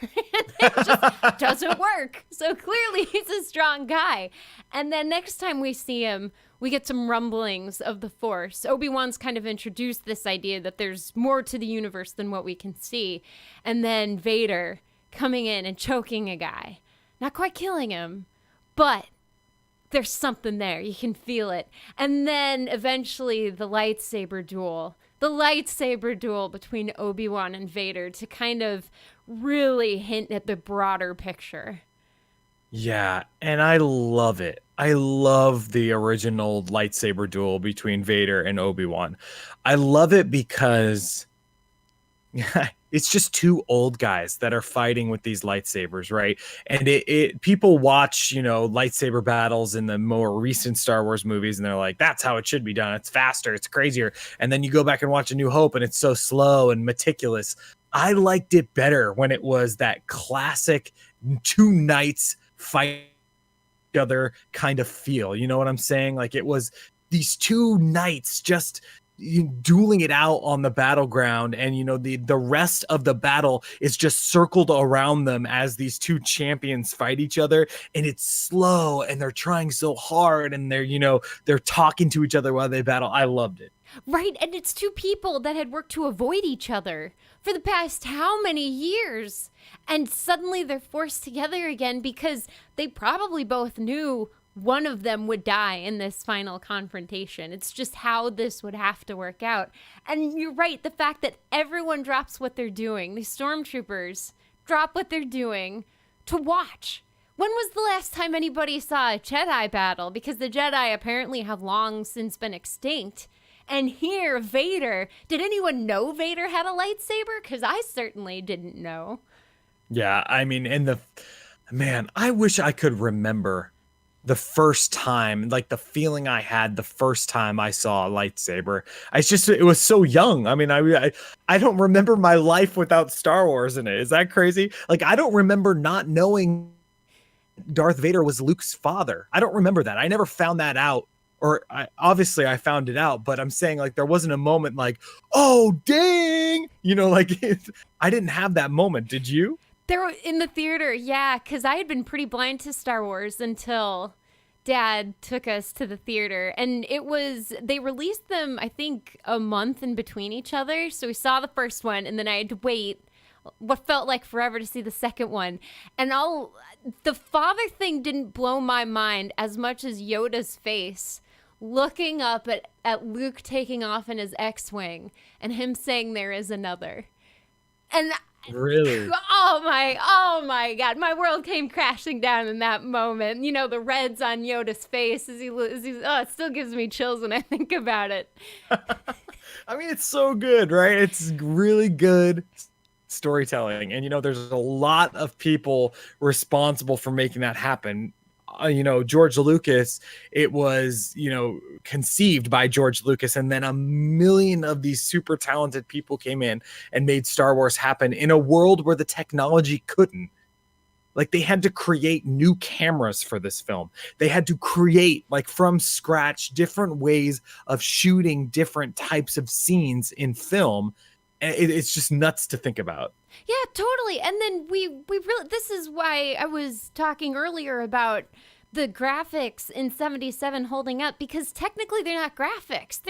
It just doesn't work. So clearly he's a strong guy. And then next time we see him, we get some rumblings of the Force. Obi-Wan's kind of introduced this idea that there's more to the universe than what we can see. And then Vader coming in and choking a guy. Not quite killing him, but there's something there. You can feel it. And then eventually the lightsaber duel. The lightsaber duel between Obi-Wan and Vader to kind of really hint at the broader picture. Yeah, and I love it. I love the original lightsaber duel between Vader and Obi-Wan. I love it because it's just two old guys that are fighting with these lightsabers, right? And people watch, you know, lightsaber battles in the more recent Star Wars movies, and they're like, that's how it should be done. It's faster, it's crazier. And then you go back and watch A New Hope, and it's so slow and meticulous. I liked it better when it was that classic two knights fight each other kind of feel. You know what I'm saying? Like, it was these two knights just dueling it out on the battleground, and the rest of the battle is just circled around them as these two champions fight each other, and it's slow and they're trying so hard, and they're talking to each other while they battle. I loved it. Right, and it's two people that had worked to avoid each other for the past how many years, and suddenly they're forced together again because they probably both knew one of them would die in this final confrontation. It's just how this would have to work out. And you're right, the fact that everyone drops what they're doing, the stormtroopers drop what they're doing to watch. When was the last time anybody saw a Jedi battle? Because the Jedi apparently have long since been extinct. And here, Vader, did anyone know Vader had a lightsaber? Because I certainly didn't know. Yeah, I mean, I wish I could remember the first time, like the feeling I had the first time I saw a lightsaber. It was so young. I mean, I don't remember my life without Star Wars in it. Is that crazy? Like, I don't remember not knowing Darth Vader was Luke's father. I don't remember that. I never found that out. Obviously I found it out, but I'm saying, like, there wasn't a moment like, oh, dang, I didn't have that moment. Did you? There in the theater, yeah, because I had been pretty blind to Star Wars until Dad took us to the theater. And they released them, I think, a month in between each other. So we saw the first one, and then I had to wait what felt like forever to see the second one. And the father thing didn't blow my mind as much as Yoda's face looking up at Luke taking off in his X-Wing and him saying there is another. And really, oh my God, my world came crashing down in that moment. The reds on Yoda's face as it still gives me chills when I think about it. I mean, it's so good, right? It's really good storytelling, and there's a lot of people responsible for making that happen. George Lucas, it was, conceived by George Lucas, and then a million of these super talented people came in and made Star Wars happen in a world where the technology couldn't. Like, they had to create new cameras for this film. They had to create, like, from scratch, different ways of shooting different types of scenes in film. And it's just nuts to think about. Yeah, totally. And then we really, this is why I was talking earlier about the graphics in 77 holding up, because technically they're not graphics.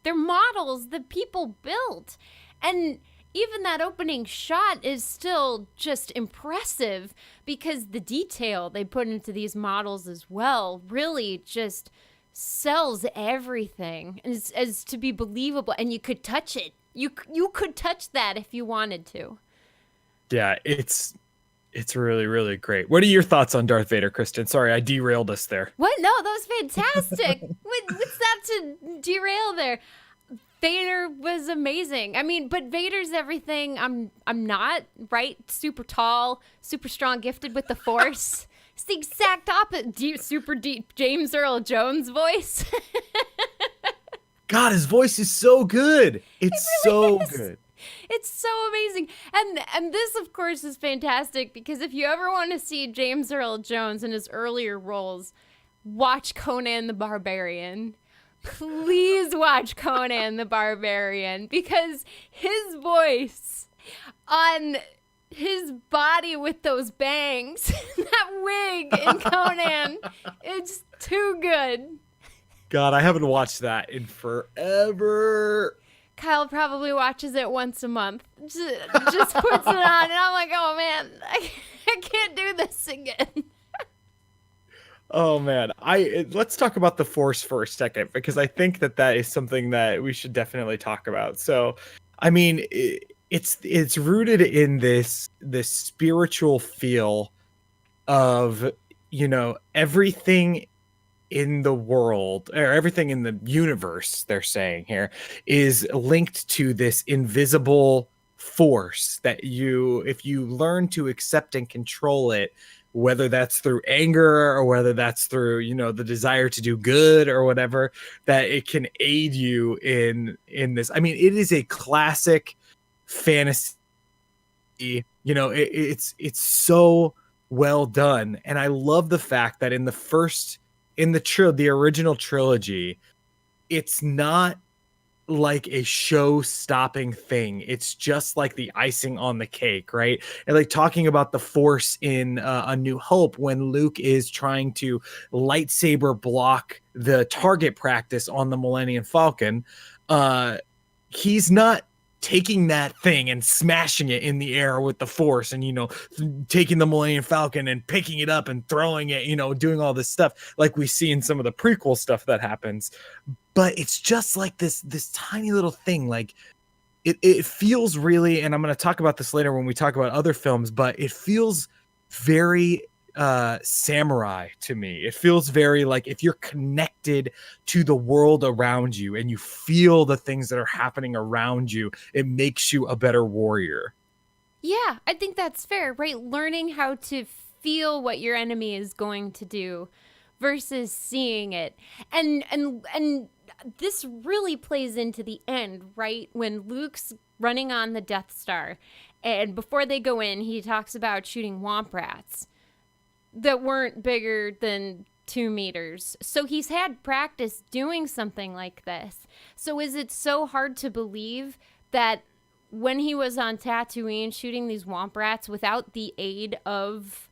They're models that people built. And even that opening shot is still just impressive because the detail they put into these models as well really just sells everything as to be believable, and you could touch it. You could touch that if you wanted to. Yeah, it's really, really great. What are your thoughts on Darth Vader, Kristen? Sorry, I derailed us there. What? No, that was fantastic. What's that to derail there? Vader was amazing. I mean, but Vader's everything I'm not, right? Super tall, super strong, gifted with the Force. It's the exact opposite. Super deep James Earl Jones voice. God, his voice is so good. It's really so good. It's so amazing. And this, of course, is fantastic because if you ever want to see James Earl Jones in his earlier roles, watch Conan the Barbarian. Please watch Conan the Barbarian, because his voice on his body with those bangs, that wig in Conan, it's too good. God, I haven't watched that in forever. Kyle probably watches it once a month. Just puts it on, and I'm like, oh man, I can't do this again. Oh man, let's talk about the Force for a second, because I think that is something that we should definitely talk about. So, I mean, it's rooted in this spiritual feel of, everything in the world, or everything in the universe, they're saying here, is linked to this invisible force that if you learn to accept and control it, whether that's through anger or whether that's through, the desire to do good or whatever, that it can aid you in this. I mean, it is a classic fantasy, it's so well done. And I love the fact that in the original trilogy, it's not like a show-stopping thing. It's just like the icing on the cake, right? And like talking about the Force in A New Hope, when Luke is trying to lightsaber block the target practice on the Millennium Falcon, he's not taking that thing and smashing it in the air with the Force and, taking the Millennium Falcon and picking it up and throwing it, doing all this stuff like we see in some of the prequel stuff that happens. But it's just like this tiny little thing. Like it feels really, and I'm going to talk about this later when we talk about other films, but it feels very samurai to me. It feels very like if you're connected to the world around you and you feel the things that are happening around you, it makes you a better warrior. Yeah, I think that's fair, right? Learning how to feel what your enemy is going to do versus seeing it. And this really plays into the end, right? When Luke's running on the Death Star, and before they go in, he talks about shooting womp rats that weren't bigger than 2 meters. So he's had practice doing something like this. So is it so hard to believe that when he was on Tatooine shooting these womp rats without the aid of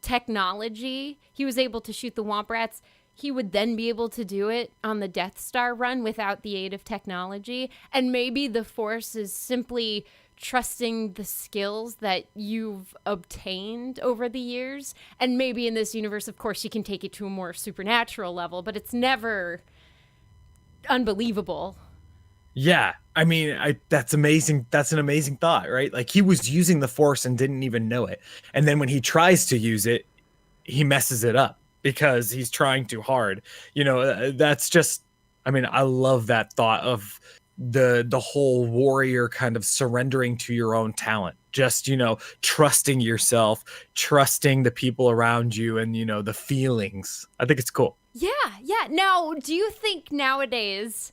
technology, he was able to shoot the womp rats, he would then be able to do it on the Death Star run without the aid of technology? And maybe the Force is simply trusting the skills that you've obtained over the years. And maybe in this universe, of course, you can take it to a more supernatural level, but it's never unbelievable. Yeah. I mean, that's amazing. That's an amazing thought, right? Like he was using the Force and didn't even know it. And then when he tries to use it, he messes it up because he's trying too hard. That's just, I mean, I love that thought of the whole warrior kind of surrendering to your own talent, just trusting yourself, trusting the people around you, and the feelings. I think it's cool. Yeah Now, do you think nowadays,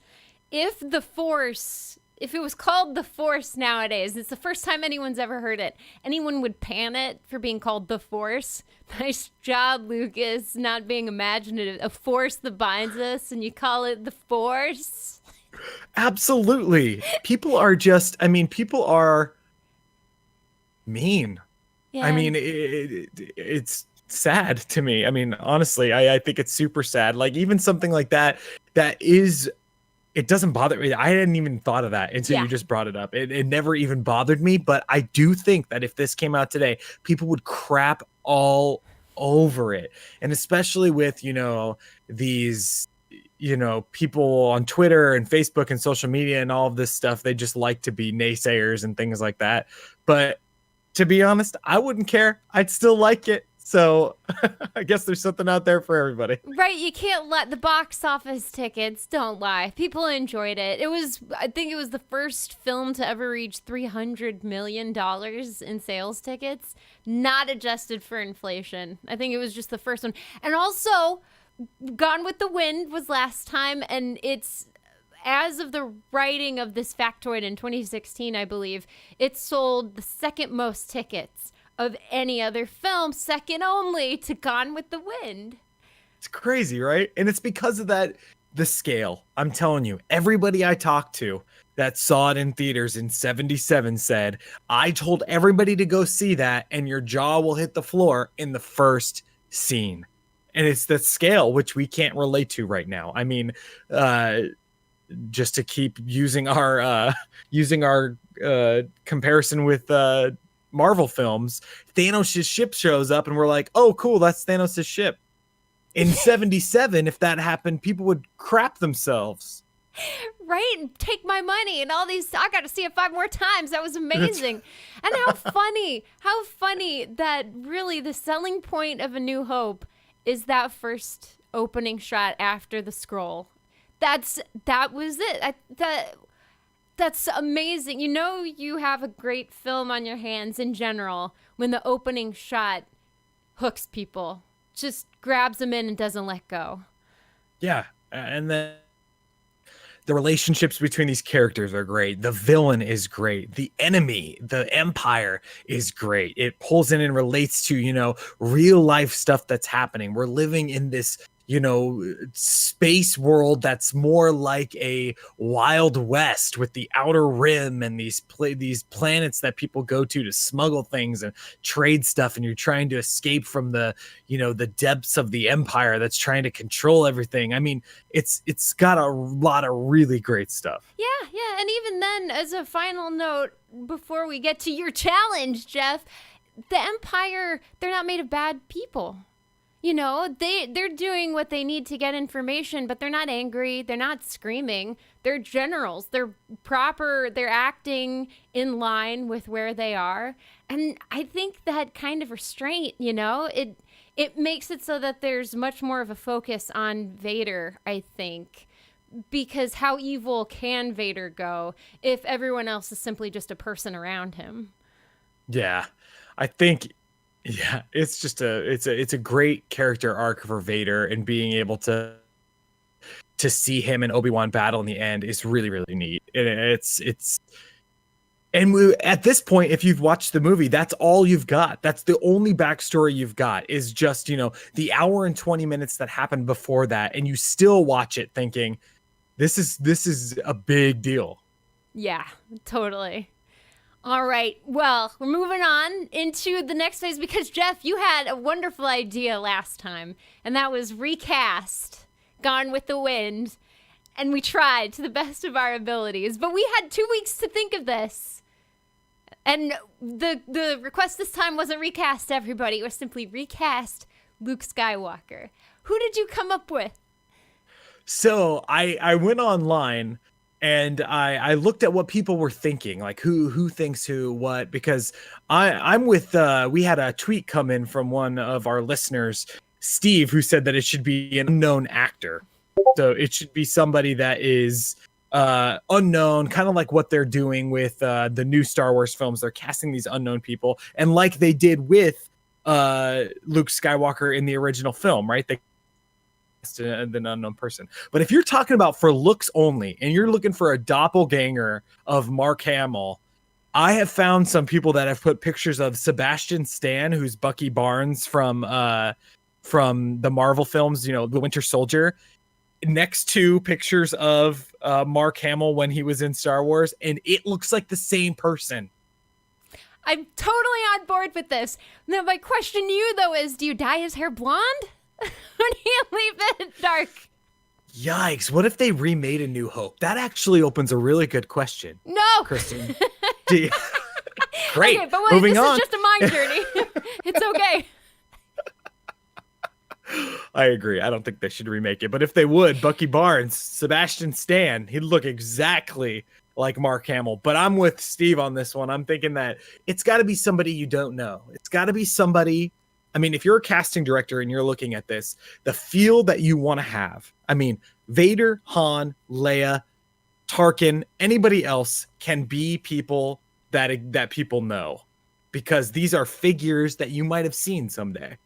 if it was called the Force nowadays, it's the first time anyone's ever heard it, anyone would pan it for being called the Force? Nice job, Lucas, not being imaginative. A force that binds us and you call it the Force? Absolutely. People are mean. Yeah. I mean, it's sad to me. I mean, honestly, I think it's super sad. Like even something like that it doesn't bother me. I hadn't even thought of that until you just brought it up. It never even bothered me, but I do think that if this came out today, people would crap all over it. And especially with, these people on Twitter and Facebook and social media and all of this stuff, they just like to be naysayers and things like that. But to be honest, I wouldn't care. I'd still like it. So I guess there's something out there for everybody. Right. You can't let the box office tickets, don't lie. People enjoyed it. I think it was the first film to ever reach $300 million in sales tickets, not adjusted for inflation. I think it was just the first one. And also, Gone with the Wind was last time, and it's, as of the writing of this factoid in 2016, I believe, it sold the second most tickets of any other film, second only to Gone with the Wind. It's crazy, right? And it's because of that, the scale. I'm telling you, everybody I talked to that saw it in theaters in 77 said, I told everybody to go see that and your jaw will hit the floor in the first scene. And it's the scale, which we can't relate to right now. I mean, just to keep using our comparison with Marvel films, Thanos' ship shows up and we're like, oh, cool, that's Thanos' ship. In 77, if that happened, people would crap themselves. Right? Take my money and all these. I got to see it 5 more times. That was amazing. And how funny that really the selling point of A New Hope is that first opening shot after the scroll. That was it. That's amazing. You have a great film on your hands in general when the opening shot hooks people, just grabs them in and doesn't let go. Yeah, and then the relationships between these characters are great. The villain is great. The enemy, the Empire, is great. It pulls in and relates to, real life stuff that's happening. We're living in this space world that's more like a Wild West with the Outer Rim and these planets that people go to smuggle things and trade stuff, and you're trying to escape from the depths of the Empire that's trying to control everything. I mean, it's got a lot of really great stuff. Yeah, and even then, as a final note, before we get to your challenge, Jeff, the Empire, they're not made of bad people. They're doing what they need to get information, but they're not angry. They're not screaming. They're generals. They're proper. They're acting in line with where they are. And I think that kind of restraint, it makes it so that there's much more of a focus on Vader, I think. Because how evil can Vader go if everyone else is simply just a person around him? Yeah, I think... Yeah, it's just it's a great character arc for Vader, and being able to see him and Obi-Wan battle in the end is really, really neat. And at this point, if you've watched the movie, that's all you've got. That's the only backstory you've got, is just, the hour and 20 minutes that happened before that, and you still watch it thinking, this is a big deal. Yeah, totally. All right, well, we're moving on into the next phase because, Jeff, you had a wonderful idea last time, and that was recast Gone with the Wind, and we tried to the best of our abilities, but we had 2 weeks to think of this. And the request this time wasn't recast everybody, it was simply recast Luke Skywalker. Who did you come up with? So I went online, and I looked at what people were thinking, like who thinks who, what, because I'm with, we had a tweet come in from one of our listeners, Steve, who said that it should be an unknown actor. So it should be somebody that is unknown, kind of like what they're doing with the new Star Wars films. They're casting these unknown people, and like they did with Luke Skywalker in the original film, right? They an unknown person. But if you're talking about for looks only, and you're looking for a doppelganger of Mark Hamill, I have found some people that have put pictures of Sebastian Stan, who's Bucky Barnes from the Marvel films, the Winter Soldier, next to pictures of Mark Hamill when he was in Star Wars, and it looks like the same person. I'm totally on board with this. Now, my question to you, though, is do you dye his hair blonde? Or do you leave it dark? Yikes. What if they remade A New Hope? That actually opens a really good question. No. Kristen. Great. Okay, but Moving on. This is just a mind journey. It's okay. I agree. I don't think they should remake it. But if they would, Bucky Barnes, Sebastian Stan, he'd look exactly like Mark Hamill. But I'm with Steve on this one. I'm thinking that it's got to be somebody you don't know. It's got to be somebody... I mean, if you're a casting director and you're looking at this, the feel that you want to have, I mean, Vader, Han, Leia, Tarkin, anybody else can be people that people know, because these are figures that you might have seen someday.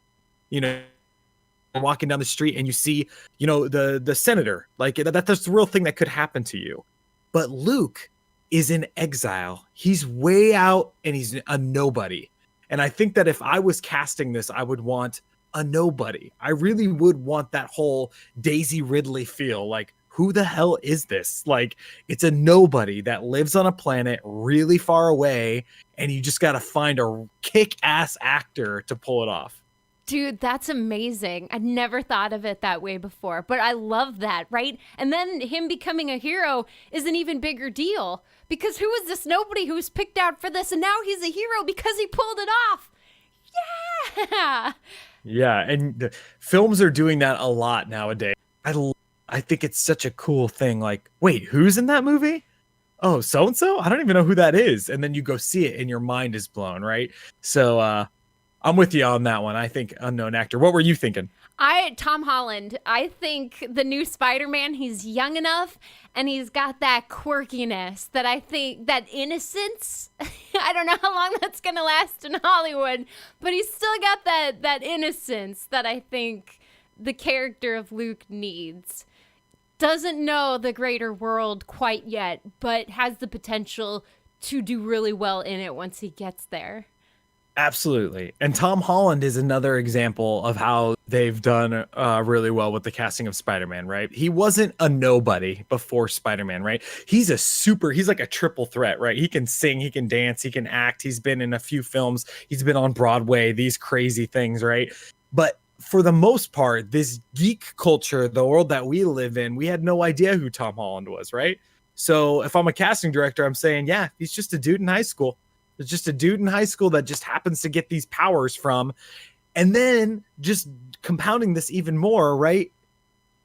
Walking down the street and you see, the senator, like that's the real thing that could happen to you. But Luke is in exile. He's way out and he's a nobody. And I think that if I was casting this, I would want a nobody. I really would want that whole Daisy Ridley feel. Like, who the hell is this? Like, it's a nobody that lives on a planet really far away, and you just got to find a kick-ass actor to pull it off. Dude, that's amazing. I'd never thought of it that way before, but I love that, right? And then him becoming a hero is an even bigger deal, because who is this nobody who was picked out for this, and now he's a hero because he pulled it off. Yeah. Yeah, and the films are doing that a lot nowadays. I think it's such a cool thing. Like, wait, who's in that movie? Oh, so-and-so? I don't even know who that is. And then you go see it and your mind is blown, right? So, I'm with you on that one. I think unknown actor. What were you thinking? Tom Holland. I think the new Spider-Man, he's young enough and he's got that quirkiness that I think, that innocence. I don't know how long that's going to last in Hollywood, but he's still got that innocence that I think the character of Luke needs. Doesn't know the greater world quite yet, but has the potential to do really well in it once he gets there. Absolutely. And Tom Holland is another example of how they've done really well with the casting of Spider-Man, right? He wasn't a nobody before Spider-Man, right? He's like a triple threat, right? He can sing, he can dance, he can act. He's been in a few films, he's been on Broadway, these crazy things, right? But for the most part, this geek culture, the world that we live in, we had no idea who Tom Holland was, right? So if I'm a casting director, I'm saying, yeah, he's just a dude in high school. It's just a dude in high school that just happens to get these powers from. And then just compounding this even more, right?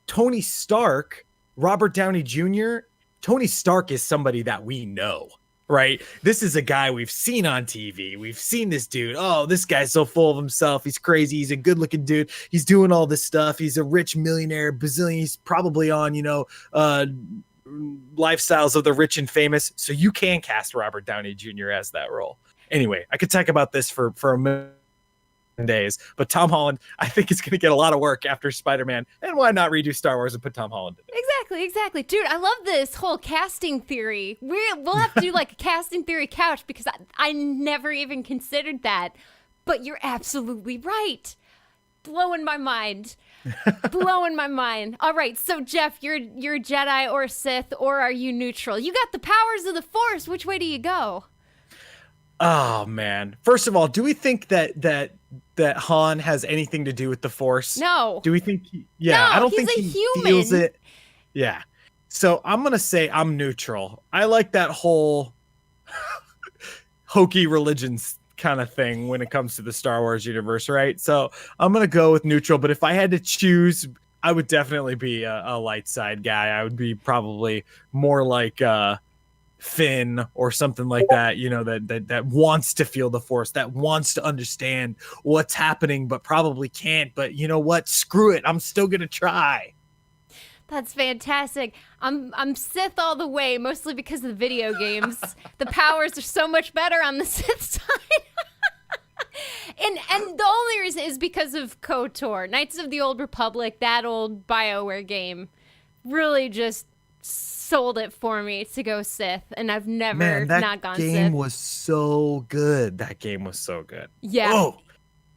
Tony Stark, Robert Downey Jr., Tony Stark is somebody that we know, right? This is a guy we've seen on TV. We've seen this dude. Oh, this guy's so full of himself. He's crazy. He's a good looking dude. He's doing all this stuff. He's a rich millionaire, bazillion. He's probably on, lifestyles of the rich and famous. So you can cast Robert Downey Jr. as that role. Anyway, I could talk about this for a million days, but Tom Holland, I think, is going to get a lot of work after Spider-Man. And why not redo Star Wars and put Tom Holland in it? Exactly. Dude, I love this whole casting theory. We'll have to do like a casting theory couch because I never even considered that. But you're absolutely right. Blowing my mind. All right, so Jeff, you're Jedi or Sith, or are you neutral? You got the powers of the Force. Which way do you go? Oh man! First of all, do we think that Han has anything to do with the Force? No. Do we think? No, I don't think he feels it. Yeah. So I'm gonna say I'm neutral. I like that whole hokey religions kind of thing when it comes to the Star Wars universe, right? So I'm gonna go with neutral, but if I had to choose, I would definitely be a light side guy. I would be probably more like Finn or something like that, that wants to feel the Force, that wants to understand what's happening but probably can't. But you know what? Screw it. I'm still gonna try. That's fantastic. I'm Sith all the way, mostly because of the video games. The powers are so much better on the Sith side. and the only reason is because of KOTOR. Knights of the Old Republic, that old BioWare game, really just sold it for me to go Sith, and I've never not gone Sith. That game was so good. Yeah. Whoa.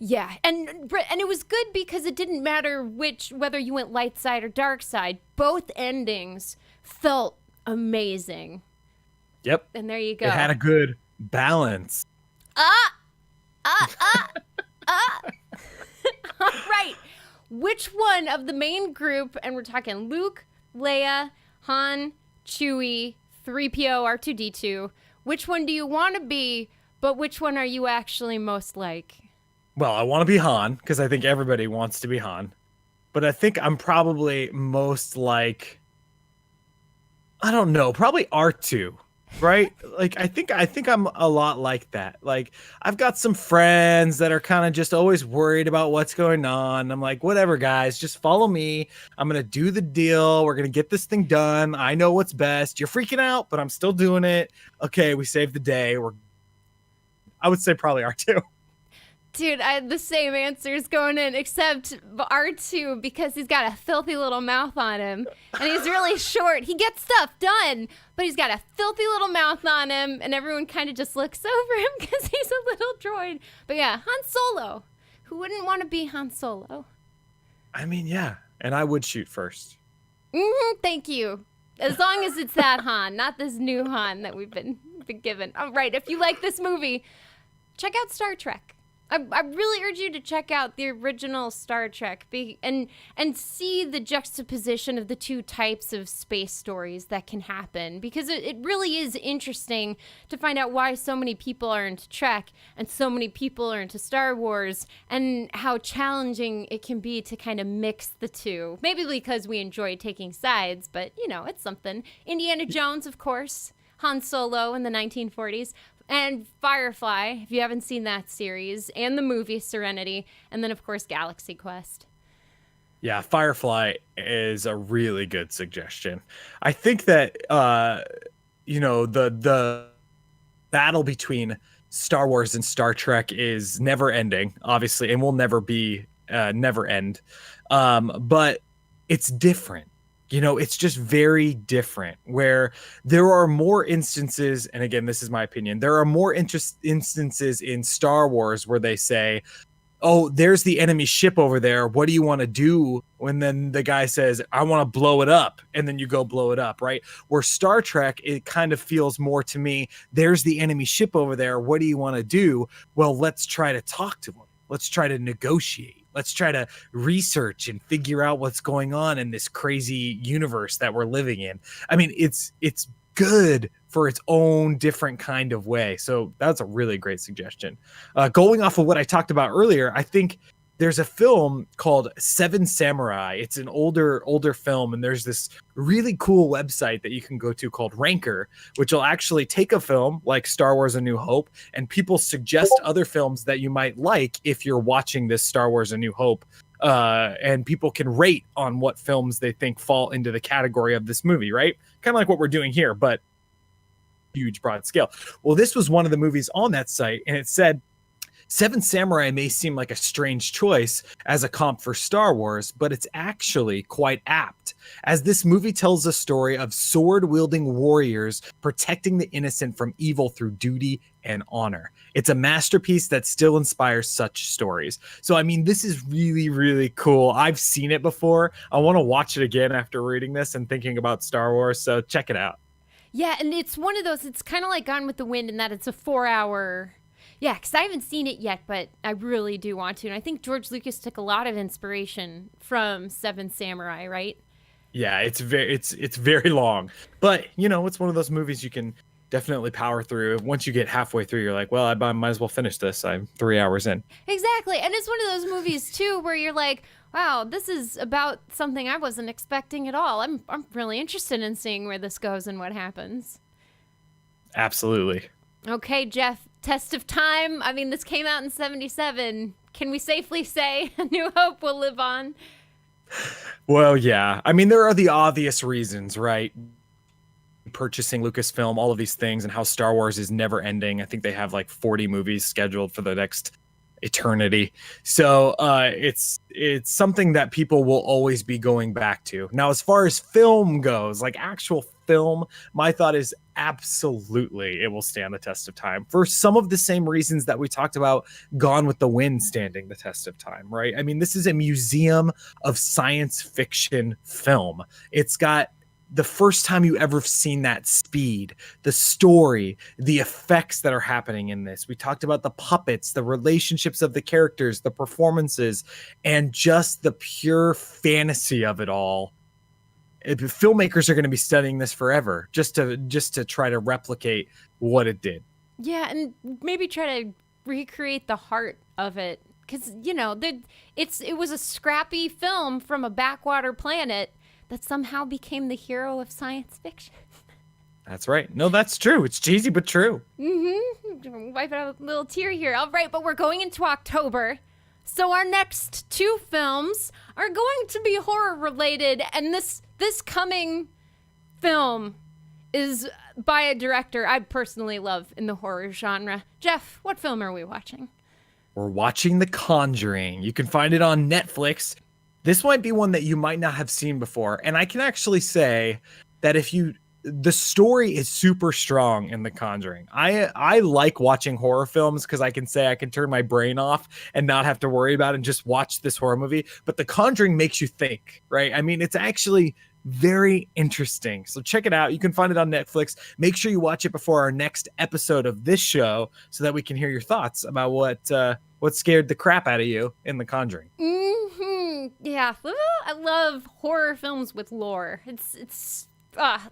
Yeah, and it was good because it didn't matter whether you went light side or dark side. Both endings felt amazing. Yep. And there you go. It had a good balance. All right. Which one of the main group, and we're talking Luke, Leia, Han, Chewie, 3PO, R2-D2, which one do you want to be, but which one are you actually most like? Well, I want to be Han because I think everybody wants to be Han. But I think I'm probably most like, I don't know, probably R2, right? Like I think I'm a lot like that. Like I've got some friends that are kind of just always worried about what's going on. I'm like, whatever, guys, just follow me. I'm going to do the deal. We're going to get this thing done. I know what's best. You're freaking out, but I'm still doing it. Okay, we saved the day. I would say probably R2. Dude, I had the same answers going in, except R2 because he's got a filthy little mouth on him, and he's really short. He gets stuff done, but he's got a filthy little mouth on him, and everyone kind of just looks over him because he's a little droid. But yeah, Han Solo. Who wouldn't want to be Han Solo? I mean, yeah, and I would shoot first. Thank you. As long as it's that Han, not this new Han that we've been given. All right, if you like this movie, check out Star Trek. I really urge you to check out the original Star Trek and see the juxtaposition of the two types of space stories that can happen, because it really is interesting to find out why so many people are into Trek and so many people are into Star Wars, and how challenging it can be to kind of mix the two. Maybe because we enjoy taking sides, but it's something. Indiana Jones, of course, Han Solo in the 1940s. And Firefly, if you haven't seen that series, and the movie Serenity, and then, of course, Galaxy Quest. Yeah, Firefly is a really good suggestion. I think that, the battle between Star Wars and Star Trek is never ending, obviously, and will never be, never end. But it's different. You know, it's just very different, where there are more instances, and again, this is my opinion, there are more instances in Star Wars where they say, oh, there's the enemy ship over there. What do you want to do? When then the guy says, I want to blow it up. And then you go blow it up, right? Where Star Trek, it kind of feels more to me, there's the enemy ship over there. What do you want to do? Well, let's try to talk to them. Let's try to negotiate. Let's try to research and figure out what's going on in this crazy universe that we're living in. I mean, it's good for its own different kind of way. So that's a really great suggestion. Going off of what I talked about earlier, I think there's a film called Seven Samurai. It's an older film, and there's this really cool website that you can go to called Ranker, which will actually take a film like Star Wars A New Hope, and people suggest other films that you might like if you're watching this Star Wars A New Hope. And people can rate on what films they think fall into the category of this movie, right? Kind of like what we're doing here, but huge broad scale. Well, this was one of the movies on that site, and it said Seven Samurai may seem like a strange choice as a comp for Star Wars, but it's actually quite apt, as this movie tells a story of sword-wielding warriors protecting the innocent from evil through duty and honor. It's a masterpiece that still inspires such stories. So, I mean, this is really, really cool. I've seen it before. I want to watch it again after reading this and thinking about Star Wars, so check it out. Yeah, and it's one of those, it's kind of like Gone with the Wind in that it's a 4-hour. Yeah, because I haven't seen it yet, but I really do want to. And I think George Lucas took a lot of inspiration from Seven Samurai, right? Yeah, it's very long. But, you know, it's one of those movies you can definitely power through. Once you get halfway through, you're like, well, I might as well finish this. I'm 3 hours in. Exactly. And it's one of those movies, too, where you're like, wow, this is about something I wasn't expecting at all. I'm really interested in seeing where this goes and what happens. Absolutely. Okay, Jeff, test of time. I mean, this came out in 1977. Can we safely say A New Hope will live on? Well, yeah. I mean, there are the obvious reasons, right? Purchasing Lucasfilm, all of these things, and how Star Wars is never ending. I think they have like 40 movies scheduled for the next eternity. So it's something that people will always be going back to. Now, as far as film goes, like actual film, my thought is absolutely it will stand the test of time for some of the same reasons that we talked about Gone with the Wind standing the test of time, right? I mean, this is a museum of science fiction film. It's got the first time you ever seen that speed, the story, the effects that are happening in this. We talked about the puppets, the relationships of the characters, the performances, and just the pure fantasy of it all. Filmmakers are going to be studying this forever just to try to replicate what it did. Yeah, and maybe try to recreate the heart of it. Because, you know, it was a scrappy film from a backwater planet that somehow became the hero of science fiction. That's right. No, that's true. It's cheesy, but true. Mm-hmm. Wipe out a little tear here. All right, but we're going into October. So our next two films are going to be horror related. And this coming film is by a director I personally love in the horror genre. Jeff, what film are we watching? We're watching The Conjuring. You can find it on Netflix. This might be one that you might not have seen before. And I can actually say that the story is super strong in The Conjuring. I like watching horror films because I can turn my brain off and not have to worry about it and just watch this horror movie. But The Conjuring makes you think, right? I mean, it's actually very interesting. So check it out. You can find it on Netflix. Make sure you watch it before our next episode of this show so that we can hear your thoughts about what scared the crap out of you in The Conjuring. Yeah, I love horror films with lore. It's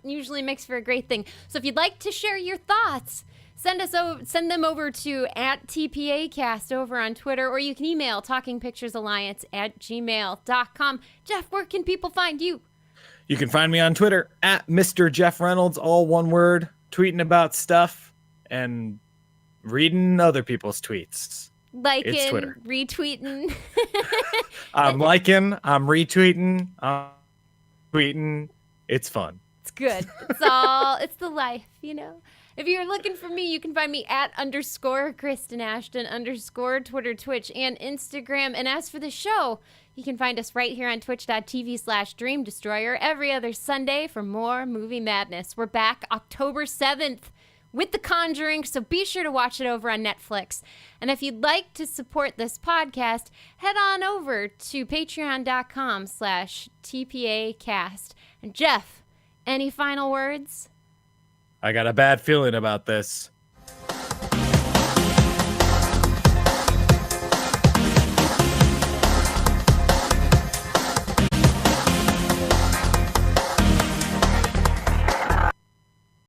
usually makes for a great thing. So if you'd like to share your thoughts, send them over to @TPAcast over on Twitter, or you can email talkingpicturesalliance@gmail.com. Jeff, where can people find you? You can find me on Twitter @Mr. Jeff Reynolds, all one word, tweeting about stuff and reading other people's tweets. Liking, it's Twitter. Retweeting. I'm liking, I'm retweeting, I'm tweeting. It's fun. It's good. It's the life, you know? If you're looking for me, you can find me @_Kristen Ashton_ Twitter, Twitch, and Instagram. And as for the show, You can find us right here on twitch.tv/Dream Destroyer every other Sunday for more movie madness. We're back October 7th with The Conjuring, so be sure to watch it over on Netflix. And if you'd like to support this podcast, head on over to patreon.com/TPAcast. And Jeff, any final words? I got a bad feeling about this.